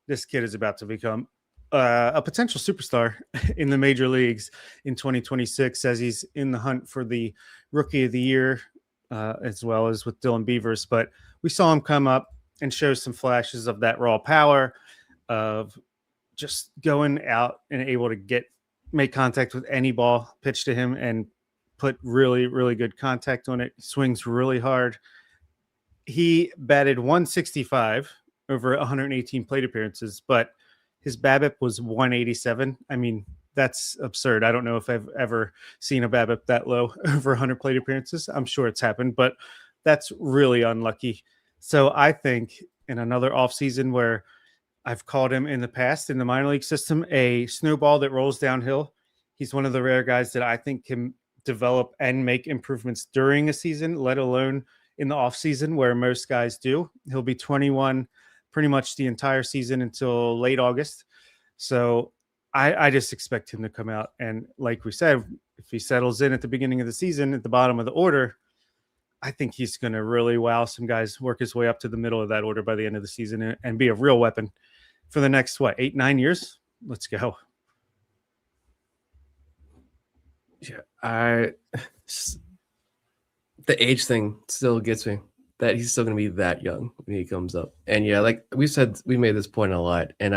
this kid is about to become a potential superstar in the major leagues in 2026, as he's in the hunt for the Rookie of the Year, as well as with Dylan Beavers. But we saw him come up and show some flashes of that raw power, of just going out and able to make contact with any ball pitched to him and put really, really good contact on it. He swings really hard. he batted 165 over 118 plate appearances, but his BABIP was 187. I mean, that's absurd. I don't know if I've ever seen a BABIP that low over 100 plate appearances. I'm sure it's happened, but that's really unlucky. So I think in another offseason where I've called him in the past in the minor league system a snowball that rolls downhill, he's one of the rare guys that I think can develop and make improvements during a season, let alone in the offseason where most guys do. He'll be 21 pretty much the entire season until late August. So I just expect him to come out. And like we said, if he settles in at the beginning of the season at the bottom of the order, I think he's going to really wow some guys, work his way up to the middle of that order by the end of the season and be a real weapon for the next, 8-9 years? Let's go. Yeah, the age thing still gets me, that he's still going to be that young when he comes up. And yeah, like we said, we made this point a lot, and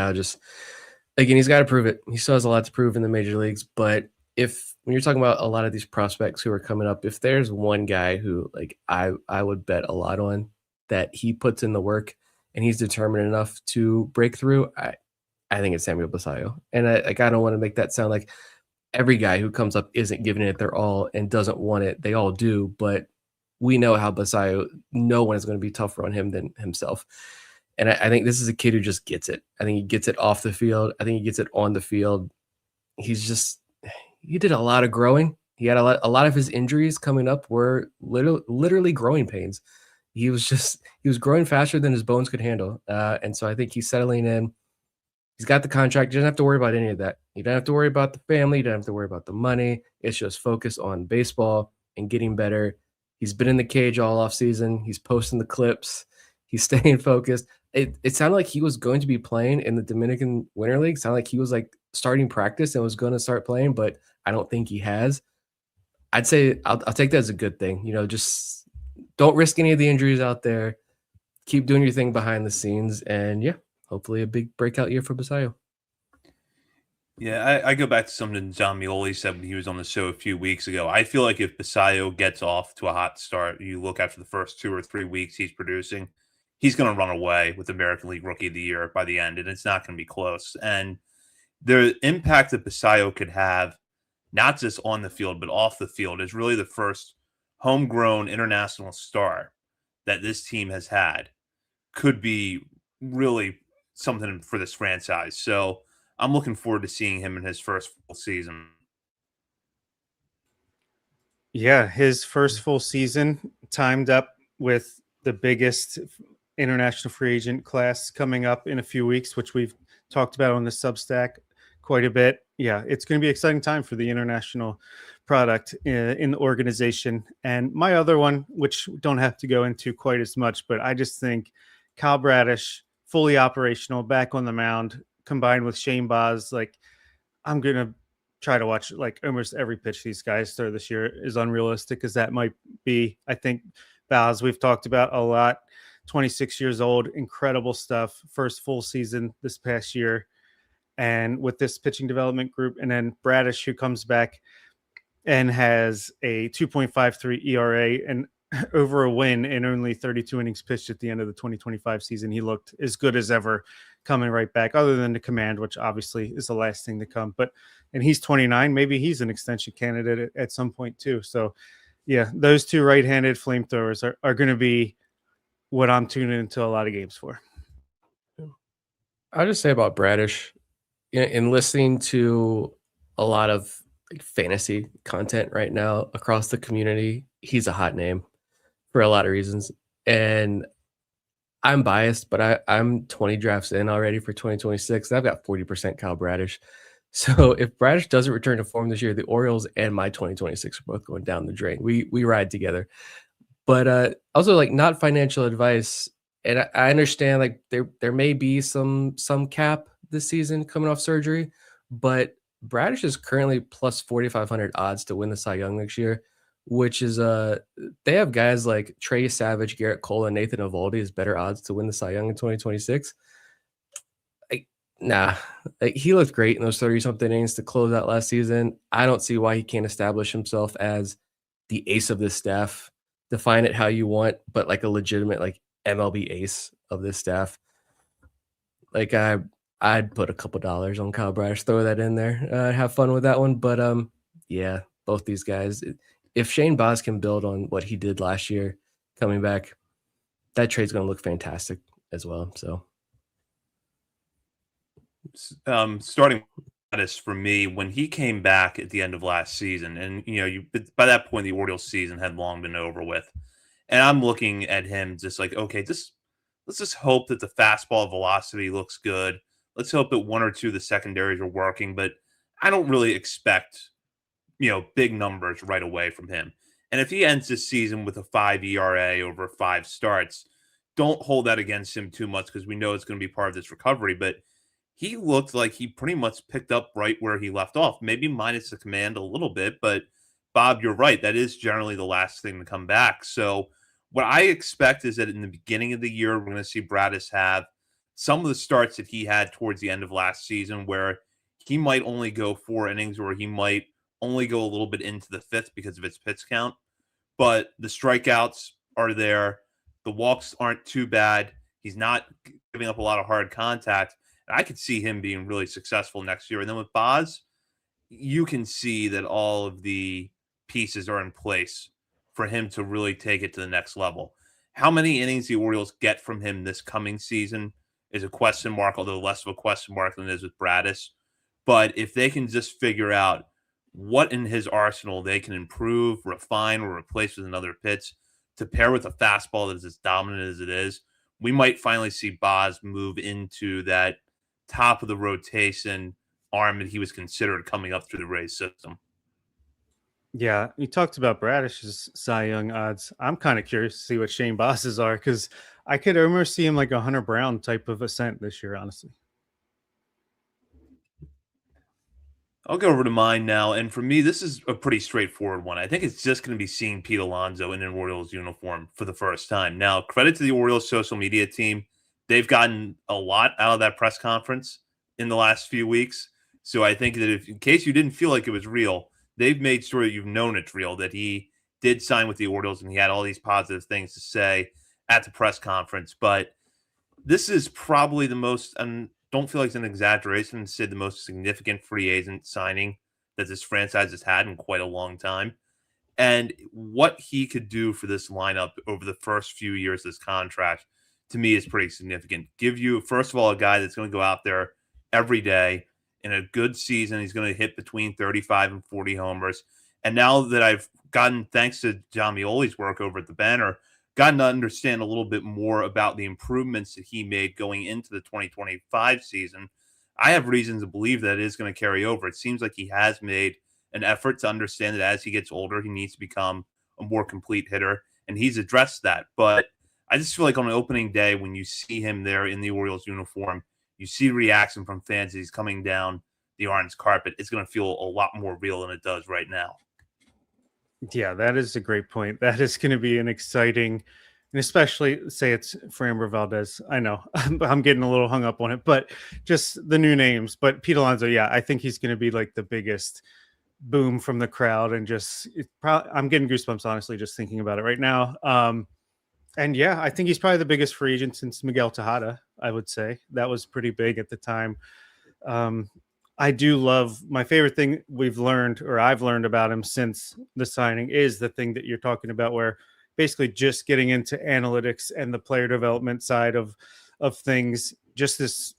again, he's got to prove it. He still has a lot to prove in the major leagues. But when you're talking about a lot of these prospects who are coming up, if there's one guy who like I would bet a lot on that he puts in the work and he's determined enough to break through, I think it's Samuel Basallo. And I don't want to make that sound like every guy who comes up isn't giving it their all and doesn't want it. They all do, but we know how Basallo, no one is going to be tougher on him than himself. And I think this is a kid who just gets it. I think he gets it off the field. I think he gets it on the field. He did a lot of growing. He had a lot of his injuries coming up were literally growing pains. He was growing faster than his bones could handle. And so I think he's settling in. He's got the contract. He doesn't have to worry about any of that. You don't have to worry about the family. You don't have to worry about the money. It's just focus on baseball and getting better. He's been in the cage all off season. He's posting the clips. He's staying focused. It sounded like he was going to be playing in the Dominican Winter League. It sounded like he was like starting practice and was going to start playing, but I don't think he has. I'd say I'll take that as a good thing. Just don't risk any of the injuries out there. Keep doing your thing behind the scenes, and yeah, hopefully a big breakout year for Basallo. Yeah, I go back to something John Mioli said when he was on the show a few weeks ago. I feel like if Basallo gets off to a hot start, you look after the first 2 or 3 weeks he's producing, he's going to run away with American League Rookie of the Year by the end, and it's not going to be close. And the impact that Basallo could have, not just on the field, but off the field, is really the first homegrown international star that this team has had. Could be really something for this franchise. So I'm looking forward to seeing him in his first full season. Yeah, his first full season timed up with the biggest international free agent class coming up in a few weeks, which we've talked about on the Substack quite a bit. Yeah, it's going to be an exciting time for the international product in the organization. And my other one, which don't have to go into quite as much, but I just think Kyle Bradish, fully operational, back on the mound, combined with Shane Baz, I'm going to try to watch almost every pitch these guys throw this year, as unrealistic as that might be. I think Baz, we've talked about a lot, 26 years old, incredible stuff. First full season this past year. And with this pitching development group, and then Bradish, who comes back and has a 2.53 ERA and over a win in only 32 innings pitched at the end of the 2025 season. He looked as good as ever coming right back, other than the command, which obviously is the last thing to come. And he's 29. Maybe he's an extension candidate at some point too. So yeah, those two right-handed flamethrowers are going to be what I'm tuning into a lot of games for. I'll just say about Bradish, in listening to a lot of fantasy content right now across the community, he's a hot name for a lot of reasons. And I'm biased, but I'm 20 drafts in already for 2026. And I've got 40% Kyle Bradish. So if Bradish doesn't return to form this year, the Orioles and my 2026 are both going down the drain. We ride together. But also not financial advice. And I understand there may be some cap this season coming off surgery, but Bradish is currently plus 4,500 odds to win the Cy Young next year, which is they have guys like Trey Savage, Garrett Cole, and Nathan Eovaldi as better odds to win the Cy Young in 2026. He looked great in those 30-something innings to close out last season. I don't see why he can't establish himself as the ace of this staff define it how you want, but like a legitimate like MLB ace of this staff. Like I'd put a couple dollars on Kyle Bradish, throw that in there, have fun with that one. But yeah, both these guys. If Shane Baz can build on what he did last year, coming back, that trade's going to look fantastic as well. So, starting Bradish for me, when he came back at the end of last season, and by that point the Orioles season had long been over with, and I'm looking at him just like, okay, let's just hope that the fastball velocity looks good. Let's hope that one or two of the secondaries are working, but I don't really expect, big numbers right away from him. And if he ends this season with a 5 ERA over 5 starts, don't hold that against him too much because we know it's going to be part of this recovery. But he looked like he pretty much picked up right where he left off, maybe minus the command a little bit. But Bob, you're right. That is generally the last thing to come back. So what I expect is that in the beginning of the year, we're going to see Bradish have some of the starts that he had towards the end of last season where he might only go 4 innings or he might only go a little bit into the 5th because of its pitch count. But the strikeouts are there. The walks aren't too bad. He's not giving up a lot of hard contact. And I could see him being really successful next year. And then with Baz, you can see that all of the pieces are in place for him to really take it to the next level. How many innings the Orioles get from him this coming season is a question mark, although less of a question mark than it is with Bradish. But if they can just figure out what in his arsenal they can improve, refine, or replace with another pitch to pair with a fastball that is as dominant as it is, we might finally see Baz move into that top of the rotation arm that he was considered coming up through the Rays system. Yeah, you talked about Bradish's Cy Young odds. I'm kind of curious to see what Shane Boss's are because I could almost see him like a Hunter Brown type of ascent this year, honestly. I'll go over to mine now. And for me, this is a pretty straightforward one. I think it's just going to be seeing Pete Alonso in an Orioles uniform for the first time. Now, credit to the Orioles social media team. They've gotten a lot out of that press conference in the last few weeks. So I think that if, in case you didn't feel like it was real, they've made sure that you've known it's real, that he did sign with the Orioles and he had all these positive things to say at the press conference. But this is probably the most, and don't feel like it's an exaggeration to say the most significant free agent signing that this franchise has had in quite a long time. And what he could do for this lineup over the first few years of this contract, to me, is pretty significant. Give you, first of all, a guy that's going to go out there every day in a good season. He's going to hit between 35 and 40 homers. And now that I've gotten, thanks to John Mioli's work over at the Banner, gotten to understand a little bit more about the improvements that he made going into the 2025 season, I have reason to believe that it is going to carry over. It seems like he has made an effort to understand that as he gets older, he needs to become a more complete hitter, and he's addressed that. But I just feel like on an opening day, when you see him there in the Orioles uniform, you see reaction from fans as he's coming down the orange carpet, it's going to feel a lot more real than it does right now. Yeah, that is a great point. That is going to be an exciting, and especially say it's Framber Valdez. I know I'm getting a little hung up on it, but just the new names. But Pete Alonso, yeah, I think he's going to be like the biggest boom from the crowd, and just I'm getting goosebumps honestly just thinking about it right now. And yeah, I think he's probably the biggest free agent since Miguel Tejada. I would say that was pretty big at the time. I do love, my favorite thing we've learned, or I've learned about him since the signing, is the thing that you're talking about, where basically just getting into analytics and the player development side of things just this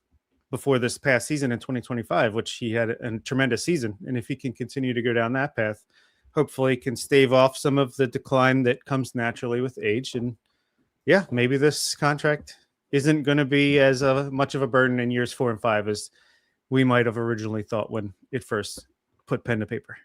before this past season in 2025, which he had a tremendous season. And if he can continue to go down that path, hopefully can stave off some of the decline that comes naturally with age. And yeah, maybe this contract isn't going to be as much of a burden in years 4 and 5 as we might have originally thought when it first put pen to paper.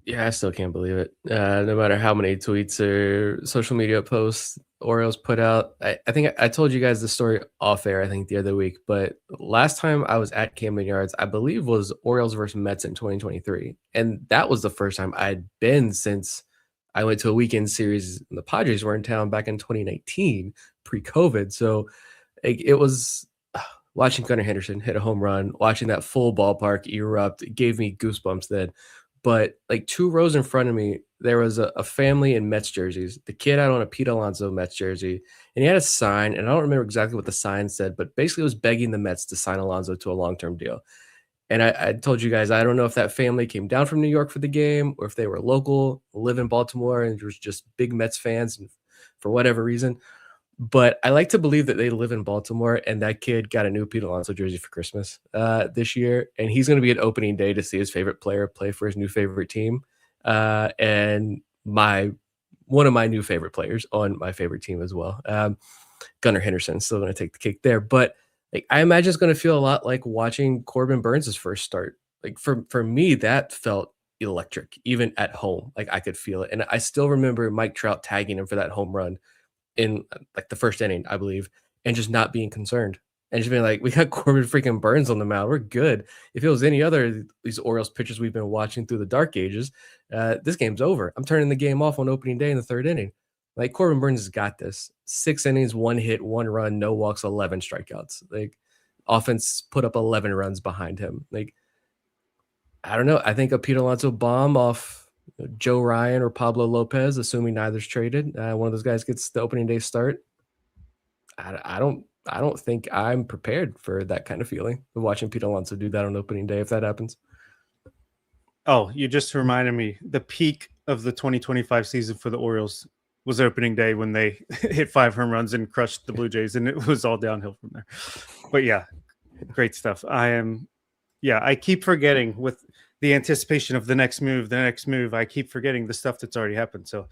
Yeah, I still can't believe it. No matter how many tweets or social media posts Orioles put out. I think I told you guys the story off air, I think the other week, but last time I was at Camden Yards, I believe was Orioles versus Mets in 2023. And that was the first time I'd been since I went to a weekend series and the Padres were in town back in 2019, pre-COVID. So it was watching Gunnar Henderson hit a home run, watching that full ballpark erupt, it gave me goosebumps then. but like 2 rows in front of me, there was a family in Mets jerseys. The kid had on a Pete Alonso Mets jersey, and he had a sign, and I don't remember exactly what the sign said, but basically it was begging the Mets to sign Alonso to a long-term deal. And I told you guys, I don't know if that family came down from New York for the game or if they were local, live in Baltimore, and was just big Mets fans for whatever reason. But I like to believe that they live in Baltimore, and that kid got a new Pete Alonso jersey for Christmas this year, and he's going to be at opening day to see his favorite player play for his new favorite team, and one of my new favorite players on my favorite team as well. Gunnar Henderson still going to take the cake there, but like I imagine it's going to feel a lot like watching Corbin Burns' first start. Like for me, that felt electric, even at home. Like I could feel it, and I still remember Mike Trout tagging him for that home run in like the first inning, I believe, and just not being concerned and just being like, we got Corbin freaking Burns on the mound. We're good. If it was any other of these Orioles pitchers we've been watching through the dark ages, this game's over. I'm turning the game off on opening day in the 3rd inning. Like Corbin Burns has got this. 6 innings, 1 hit, 1 run, no walks, 11 strikeouts. Like offense put up 11 runs behind him. Like, I don't know. I think a Pete Alonso bomb off Joe Ryan or Pablo Lopez, assuming neither's traded. One of those guys gets the opening day start. I don't think I'm prepared for that kind of feeling of watching Pete Alonso do that on opening day if that happens. Oh, you just reminded me. The peak of the 2025 season for the Orioles was opening day when they hit 5 home runs and crushed the Blue Jays, and it was all downhill from there. But yeah, great stuff. I keep forgetting with the anticipation of the next move. I keep forgetting the stuff that's already happened. So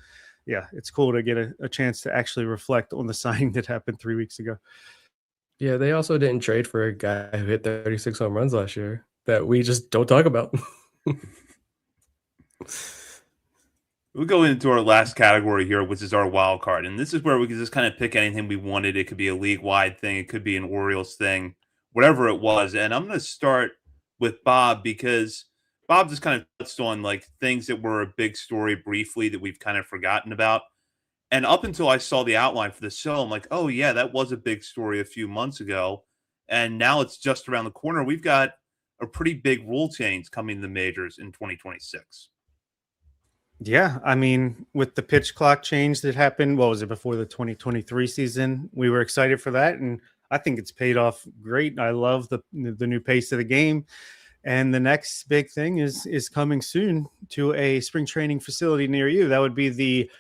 yeah, it's cool to get a chance to actually reflect on the signing that happened 3 weeks ago. Yeah, they also didn't trade for a guy who hit 36 home runs last year that we just don't talk about. We'll go into our last category here, which is our wild card. And this is where we can just kind of pick anything we wanted. It could be a league-wide thing. It could be an Orioles thing, whatever it was. And I'm going to start with Bob because Bob just kind of touched on like things that were a big story briefly that we've kind of forgotten about. And up until I saw the outline for the show, I'm like, oh, yeah, that was a big story a few months ago. And now it's just around the corner. We've got a pretty big rule change coming to the majors in 2026. Yeah, I mean, with the pitch clock change that happened, what was it, before the 2023 season? We were excited for that, and I think it's paid off great. I love the new pace of the game. And the next big thing is coming soon to a spring training facility near you. That would be the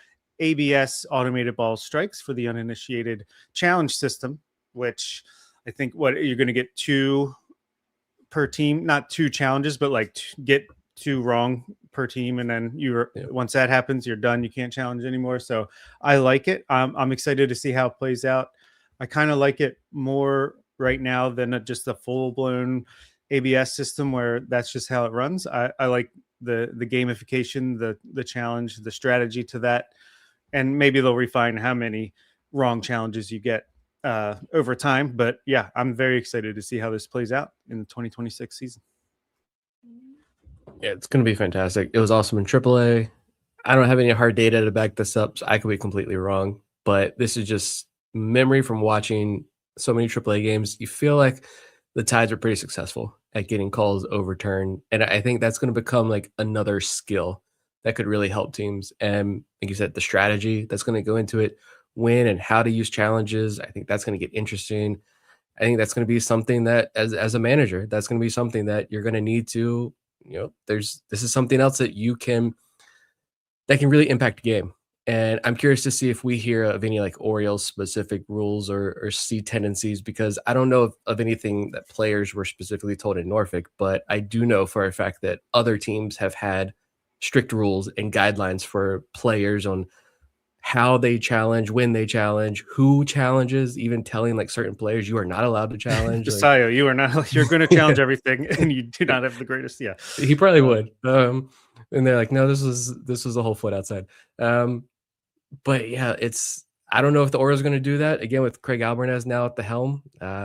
ABS automated ball strikes for the uninitiated challenge system, which I think you're going to get 2 per team, not 2 challenges, but like get 2 wrong per team, and then once that happens, you're done. You can't challenge anymore. So I like it. I'm excited to see how it plays out. I kind of like it more right now than just a full-blown ABS system where that's just how it runs. I like the gamification, the challenge, the strategy to that, and maybe they'll refine how many wrong challenges you get over time. But yeah, I'm very excited to see how this plays out in the 2026 season. Yeah, it's going to be fantastic. It was awesome in AAA. I don't have any hard data to back this up, so I could be completely wrong. But this is just memory from watching so many AAA games. You feel like the Tides are pretty successful at getting calls overturned. And I think that's going to become like another skill that could really help teams. And like you said, the strategy that's going to go into it, when and how to use challenges, I think that's going to get interesting. I think that's going to be something that as a manager, that's going to be something that you're going to need to, this is something else that can really impact the game. And I'm curious to see if we hear of any like Orioles specific rules or see tendencies, because I don't know of anything that players were specifically told in Norfolk, but I do know for a fact that other teams have had strict rules and guidelines for players on how they challenge, when they challenge, who challenges, even telling like certain players you are not allowed to challenge. Desayo, you are not. You're going to challenge everything, and you do not have the greatest. Yeah, he probably would. And they're like, no, this was a whole foot outside. But yeah, I don't know if the Orioles are going to do that again with Craig Albornez now at the helm.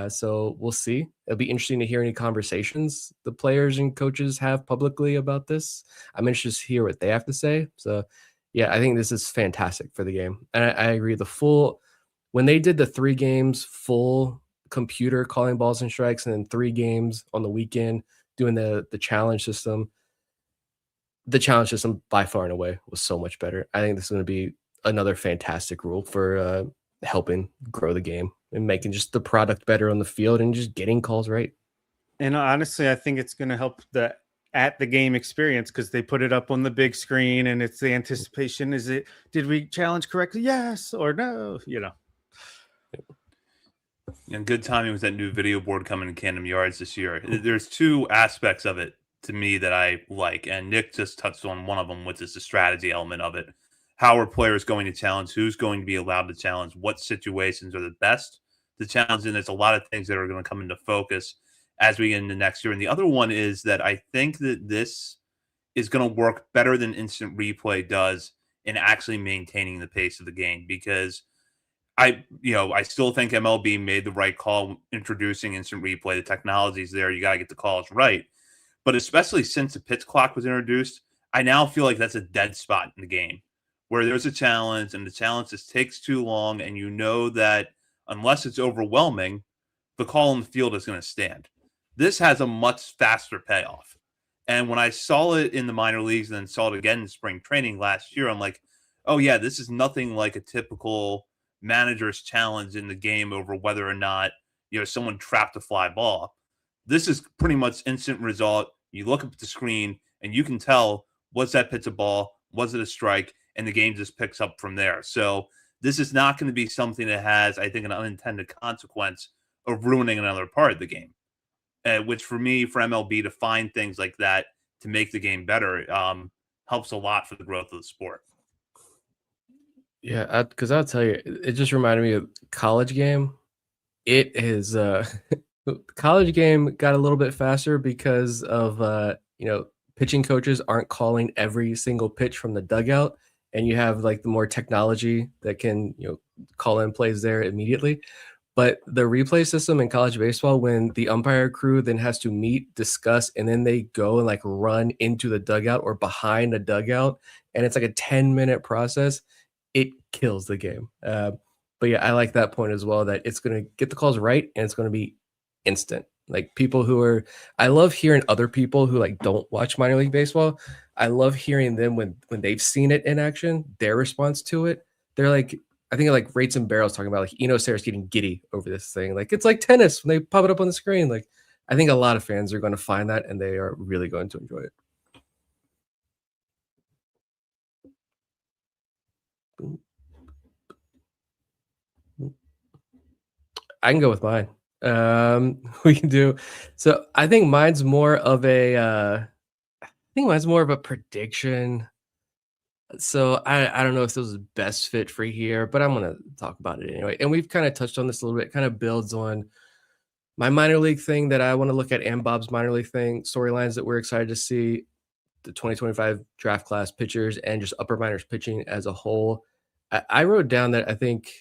So we'll see. It'll be interesting to hear any conversations the players and coaches have publicly about this. I'm interested to hear what they have to say. So yeah, I think this is fantastic for the game. And I agree. When they did the 3 games, full computer calling balls and strikes, and then 3 games on the weekend doing the challenge system, the challenge system by far and away was so much better. I think this is going to be another fantastic rule for helping grow the game and making just the product better on the field and just getting calls right. And honestly, I think it's going to help the at the game experience because they put it up on the big screen and it's the anticipation. Did we challenge correctly? Yes or no? And good timing with that new video board coming in Camden Yards this year. There's two aspects of it to me that I like, and Nick just touched on one of them, which is the strategy element of it. How are players going to challenge? Who's going to be allowed to challenge? What situations are the best to challenge? And there's a lot of things that are going to come into focus as we get into next year. And the other one is that I think that this is going to work better than instant replay does in actually maintaining the pace of the game, because I still think MLB made the right call introducing instant replay. The technology's there. You got to get the calls right. But especially since the pitch clock was introduced, I now feel like that's a dead spot in the game where there's a challenge and the challenge just takes too long. And you know that unless it's overwhelming, the call in the field is going to stand. This has a much faster payoff. And when I saw it in the minor leagues and then saw it again in spring training last year, I'm like, oh, yeah, this is nothing like a typical manager's challenge in the game over whether or not someone trapped a fly ball. This is pretty much instant result. You look up at the screen and you can tell, was that pitch a ball? Was it a strike? And the game just picks up from there. So this is not going to be something that has, I think, an unintended consequence of ruining another part of the game. Which for me, for MLB to find things like that to make the game better helps a lot for the growth of the sport. Yeah, because I'll tell you, it just reminded me of college game. It is college game got a little bit faster because of pitching coaches aren't calling every single pitch from the dugout, and you have like the more technology that can call in plays there immediately. But the replay system in college baseball, when the umpire crew then has to meet, discuss, and then they go and like run into the dugout or behind a dugout, and it's like a 10-minute process, it kills the game. But yeah, I like that point as well, that it's going to get the calls right and it's going to be instant. Like I love hearing other people who like don't watch minor league baseball. I love hearing them when they've seen it in action, their response to it. They're like, I think like Rates and Barrels talking about like Eno Sarris getting giddy over this thing. Like it's like tennis when they pop it up on the screen. Like I think a lot of fans are going to find that and they are really going to enjoy it. I can go with mine. We can do. So I think mine's more of a prediction. So I don't know if this was the best fit for here, but I'm going to talk about it anyway. And we've kind of touched on this a little bit. It kind of builds on my minor league thing that I want to look at and Bob's minor league thing, storylines that we're excited to see, the 2025 draft class pitchers and just upper minors pitching as a whole. I wrote down that I think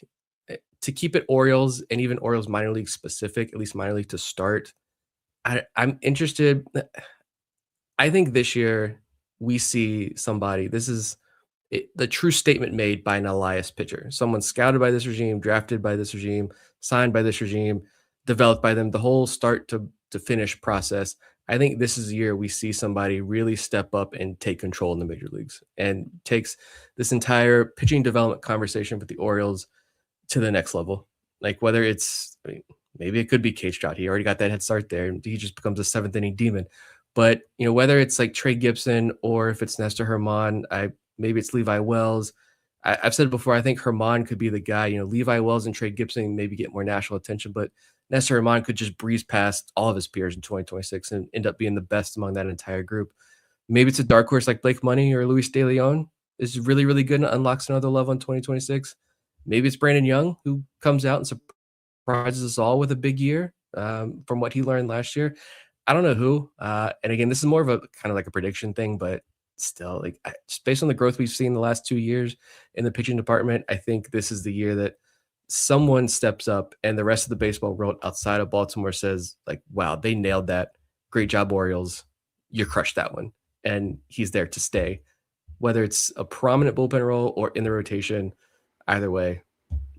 to keep it Orioles and even Orioles minor league specific, at least minor league to start, I'm interested. I think this year we see somebody, this is the true statement made by an Elias pitcher, someone scouted by this regime, drafted by this regime, signed by this regime, developed by them, the whole start to finish process. I think this is the year we see somebody really step up and take control in the major leagues and takes this entire pitching development conversation with the Orioles to the next level. Like whether it's, maybe it could be Cage Stroud. He already got that head start there. He just becomes a seventh inning demon. But, whether it's like Trey Gibson or if it's Nestor Herman, maybe it's Levi Wells. I've said before, I think Herman could be the guy. Levi Wells and Trey Gibson maybe get more national attention, but Nestor Herman could just breeze past all of his peers in 2026 and end up being the best among that entire group. Maybe it's a dark horse like Blake Money or Luis De Leon is really, really good and unlocks another level in 2026. Maybe it's Brandon Young who comes out and surprises us all with a big year from what he learned last year. I don't know who. And again, this is more of a kind of like a prediction thing, but still, like just based on the growth we've seen the last 2 years in the pitching department, I think this is the year that someone steps up and the rest of the baseball world outside of Baltimore says like, wow, they nailed that. Great job, Orioles. You crushed that one. And he's there to stay. Whether it's a prominent bullpen role or in the rotation, either way,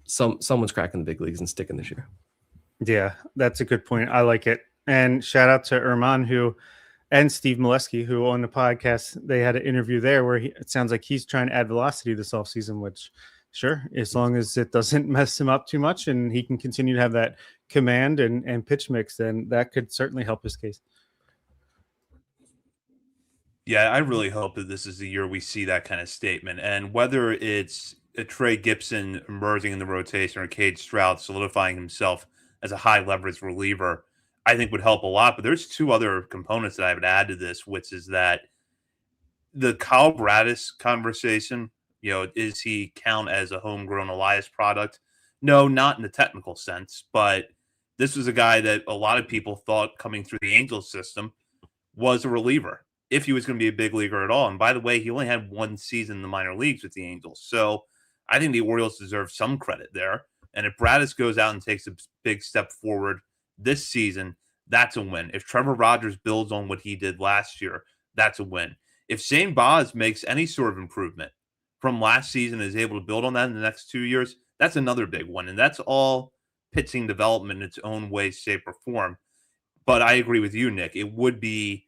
someone's cracking the big leagues and sticking this year. Yeah, that's a good point. I like it. And shout out to Herman, who and Steve Molesky, who on the podcast, they had an interview there where it sounds like he's trying to add velocity this offseason, which sure, as long as it doesn't mess him up too much and he can continue to have that command and pitch mix, then that could certainly help his case. Yeah, I really hope that this is the year we see that kind of statement. And whether it's a Trey Gibson emerging in the rotation or Cade Stroud solidifying himself as a high leverage reliever, I think would help a lot. But there's two other components that I would add to this, which is that the Kyle Braddis conversation, is he count as a homegrown Elias product? No, not in the technical sense, but this was a guy that a lot of people thought coming through the Angels system was a reliever if he was going to be a big leaguer at all. And by the way, he only had one season in the minor leagues with the Angels. So I think the Orioles deserve some credit there. And if Braddis goes out and takes a big step forward this season, that's a win. If Trevor Rogers builds on what he did last year, that's a win. If Shane Baz makes any sort of improvement from last season and is able to build on that in the next 2 years, that's another big one. And that's all pitching development in its own way, shape, or form. But I agree with you, Nick. It would be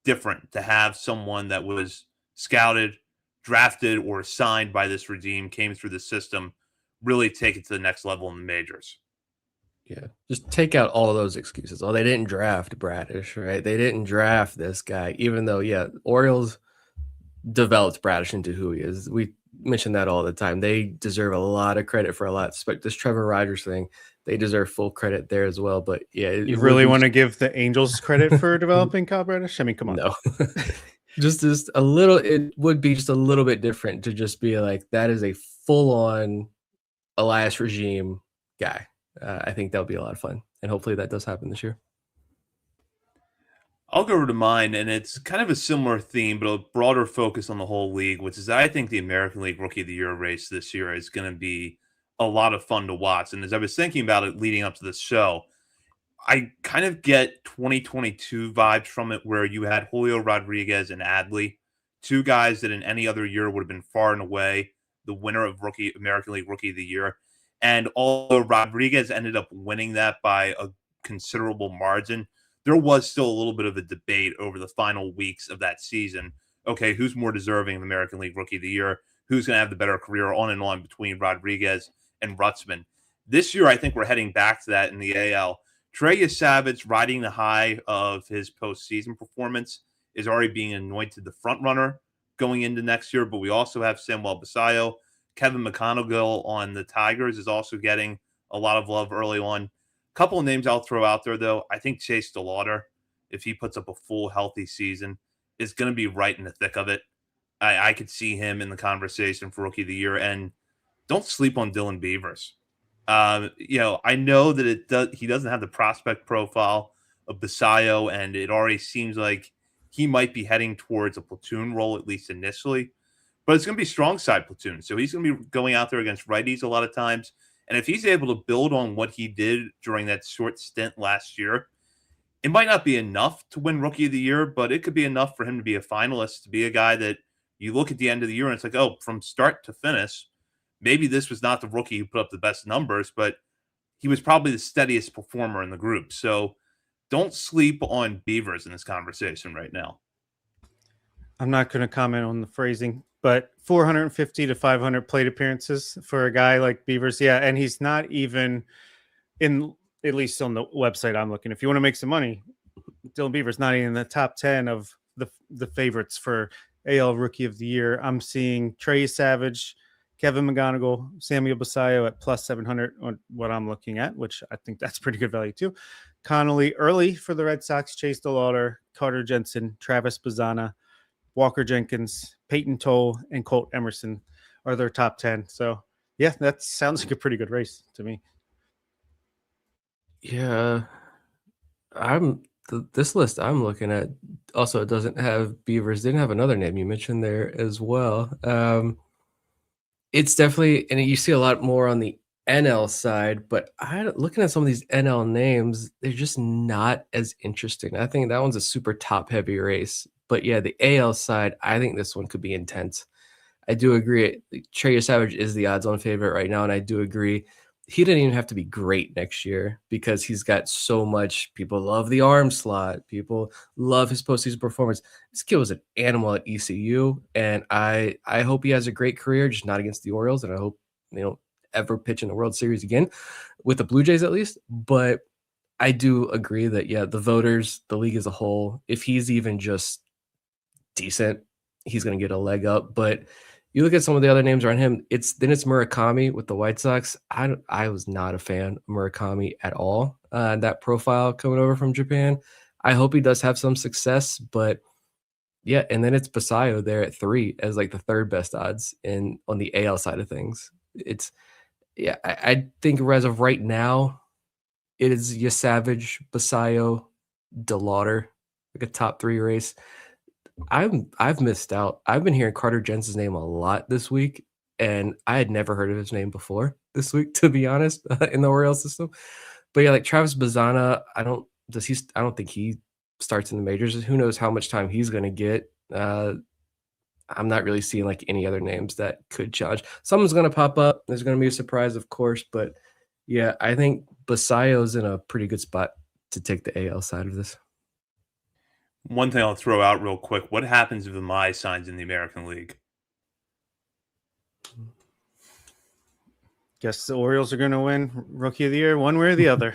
different to have someone that was scouted, drafted, or signed by this regime, came through the system, really take it to the next level in the majors. Yeah, just take out all of those excuses. Oh, they didn't draft Bradish, right? They didn't draft this guy, even though, Orioles developed Bradish into who he is. We mention that all the time. They deserve a lot of credit for a lot. This Trevor Rogers thing, they deserve full credit there as well. But yeah, you really want to give the Angels credit for developing Kyle Bradish? I mean, come on. No, just a little. It would be just a little bit different to just be like, that is a full-on Elias regime guy. I think that would be a lot of fun, and hopefully that does happen this year. I'll go over to mine, and it's kind of a similar theme, but a broader focus on the whole league, which is I think the American League Rookie of the Year race this year is going to be a lot of fun to watch. And as I was thinking about it leading up to this show, I kind of get 2022 vibes from it, where you had Julio Rodriguez and Adley, two guys that in any other year would have been far and away the winner of American League Rookie of the Year. And although Rodriguez ended up winning that by a considerable margin, there was still a little bit of a debate over the final weeks of that season. Okay, who's more deserving of American League Rookie of the Year? Who's going to have the better career, on and on between Rodriguez and Rutzman? This year, I think we're heading back to that in the AL. Trey Yesavage, riding the high of his postseason performance, is already being anointed the front runner going into next year. But we also have Samuel Basallo. Kevin McConaughey on the Tigers is also getting a lot of love early on. A couple of names I'll throw out there, though. I think Chase DeLauder, if he puts up a full healthy season, is going to be right in the thick of it. I could see him in the conversation for Rookie of the Year. And don't sleep on Dylan Beavers. I know that he doesn't have the prospect profile of Basallo, and it already seems like he might be heading towards a platoon role, at least initially. But it's going to be strong side platoon. So he's going to be going out there against righties a lot of times. And if he's able to build on what he did during that short stint last year, it might not be enough to win Rookie of the Year, but it could be enough for him to be a finalist, to be a guy that you look at the end of the year and it's like, oh, from start to finish, maybe this was not the rookie who put up the best numbers, but he was probably the steadiest performer in the group. So don't sleep on Beavers in this conversation right now. I'm not going to comment on the phrasing, but 450 to 500 plate appearances for a guy like Beavers. Yeah. And he's not even in, at least on the website I'm looking. If you want to make some money, Dylan Beavers not even in the top 10 of the favorites for AL Rookie of the Year. I'm seeing Trey Savage, Kevin McGonigal, Samuel Basallo at plus 700 on what I'm looking at, which I think that's pretty good value too. Connolly early for the Red Sox, Chase DeLauder, Carter Jensen, Travis Bazzana, Walker Jenkins, Peyton Toll, and Colt Emerson are their top 10. So, yeah, that sounds like a pretty good race to me. Yeah. This list I'm looking at also, it doesn't have Beavers. Didn't have another name you mentioned there as well. It's definitely, and you see a lot more on the NL side, but looking at some of these NL names, they're just not as interesting. I think that one's a super top heavy race. But yeah, the AL side, I think this one could be intense. I do agree. Trey Savage is the odds-on favorite right now, and I do agree he didn't even have to be great next year because he's got so much. People love the arm slot. People love his postseason performance. This kid was an animal at ECU, and I hope he has a great career, just not against the Orioles, and I hope they don't ever pitch in the World Series again with the Blue Jays at least. But I do agree that, yeah, the voters, the league as a whole, if he's even just decent, he's going to get a leg up. But you look at some of the other names around him, it's Murakami with the White Sox. I was not a fan of Murakami at all. That profile coming over from Japan. I hope he does have some success, but yeah, and then it's Basayo there at 3 as like the third best odds on the AL side of things. It's I think as of right now, it is Savage, Basayo, DeLauder, like a top 3 race. I've missed out. I've been hearing Carter Jensen's name a lot this week, and I had never heard of his name before this week, to be honest, in the Orioles system. But yeah, like Travis Bazzana, I don't think he starts in the majors. Who knows how much time he's going to get? I'm not really seeing like any other names that could challenge. Someone's going to pop up. There's going to be a surprise, of course, but yeah, I think Basayo's in a pretty good spot to take the AL side of this. One thing I'll throw out real quick: what happens if the Mize signs in the American League? Guess the Orioles are going to win Rookie of the Year, one way or the other.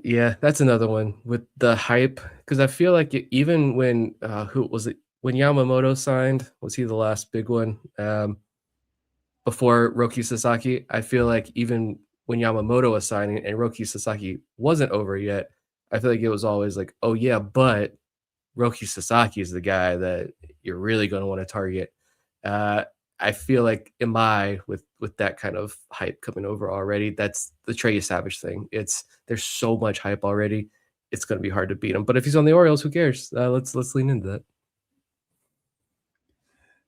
Yeah, that's another one with the hype, because I feel like even when who was it? When Yamamoto signed, was he the last big one before Roki Sasaki? I feel like even when Yamamoto was signing and Roki Sasaki wasn't over yet, I feel like it was always like, oh yeah, but Roki Sasaki is the guy that you're really going to want to target. I feel like with that kind of hype coming over already, that's the Trey Savage thing. There's so much hype already. It's going to be hard to beat him. But if he's on the Orioles, who cares? Let's lean into that.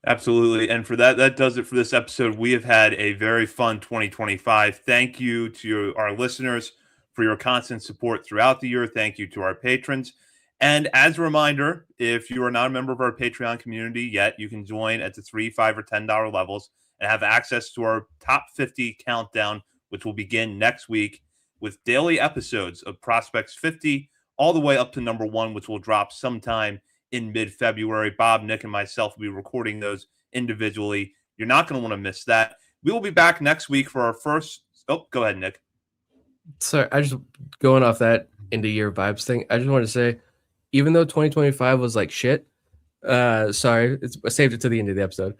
Absolutely. And for that does it for this episode. We have had a very fun 2025. Thank you to our listeners for your constant support throughout the year. Thank you to our patrons. And as a reminder, if you are not a member of our Patreon community yet, you can join at the $3, $5, or $10 levels and have access to our top 50 countdown, which will begin next week with daily episodes of Prospects 50 all the way up to number 1, which will drop sometime in mid-February. Bob, Nick, and myself will be recording those individually. You're not going to want to miss that. We will be back next week for our first. Oh, go ahead, Nick. Sorry, I just going off that end of year vibes thing. I just want to say, even though 2025 was like shit, sorry, I saved it to the end of the episode.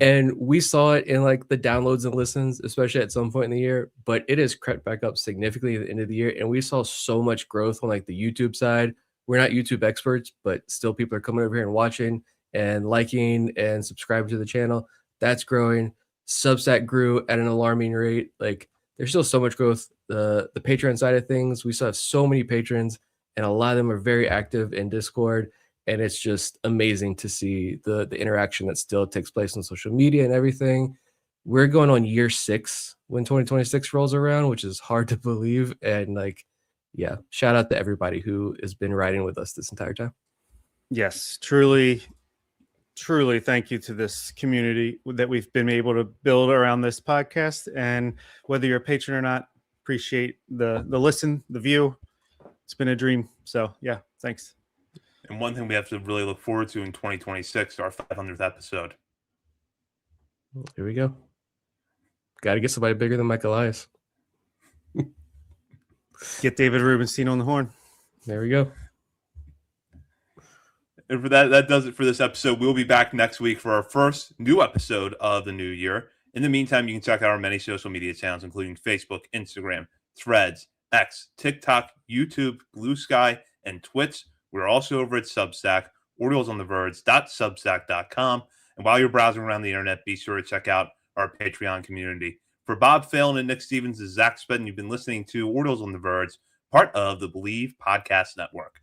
And we saw it in like the downloads and listens, especially at some point in the year, but it has crept back up significantly at the end of the year. And we saw so much growth on like the YouTube side. We're not YouTube experts, but still people are coming over here and watching and liking and subscribing to the channel. That's growing. Substack grew at an alarming rate. Like there's still so much growth. The Patreon side of things, we still have so many patrons, and a lot of them are very active in Discord. And it's just amazing to see the interaction that still takes place on social media and everything. We're going on year 6 when 2026 rolls around, which is hard to believe. And like, yeah, shout out to everybody who has been riding with us this entire time. Yes, truly thank you to this community that we've been able to build around this podcast. And whether you're a patron or not, appreciate the listen, the view. It's been a dream. So yeah, thanks. And one thing we have to really look forward to in 2026, our 500th episode. Here we go. Got to get somebody bigger than Mike Elias. Get David Rubenstein on the horn. There we go. And for that does it for this episode. We'll be back next week for our first new episode of the new year. In the meantime, you can check out our many social media channels, including Facebook, Instagram, Threads, X, TikTok, YouTube, Blue Sky, and Twitch. We're also over at Substack, OriolesOnTheVerge.substack.com. And while you're browsing around the internet, be sure to check out our Patreon community. For Bob Phelan and Nick Stevens, this is Zach Spedden. You've been listening to Orioles on the Verge, part of the Believe Podcast Network.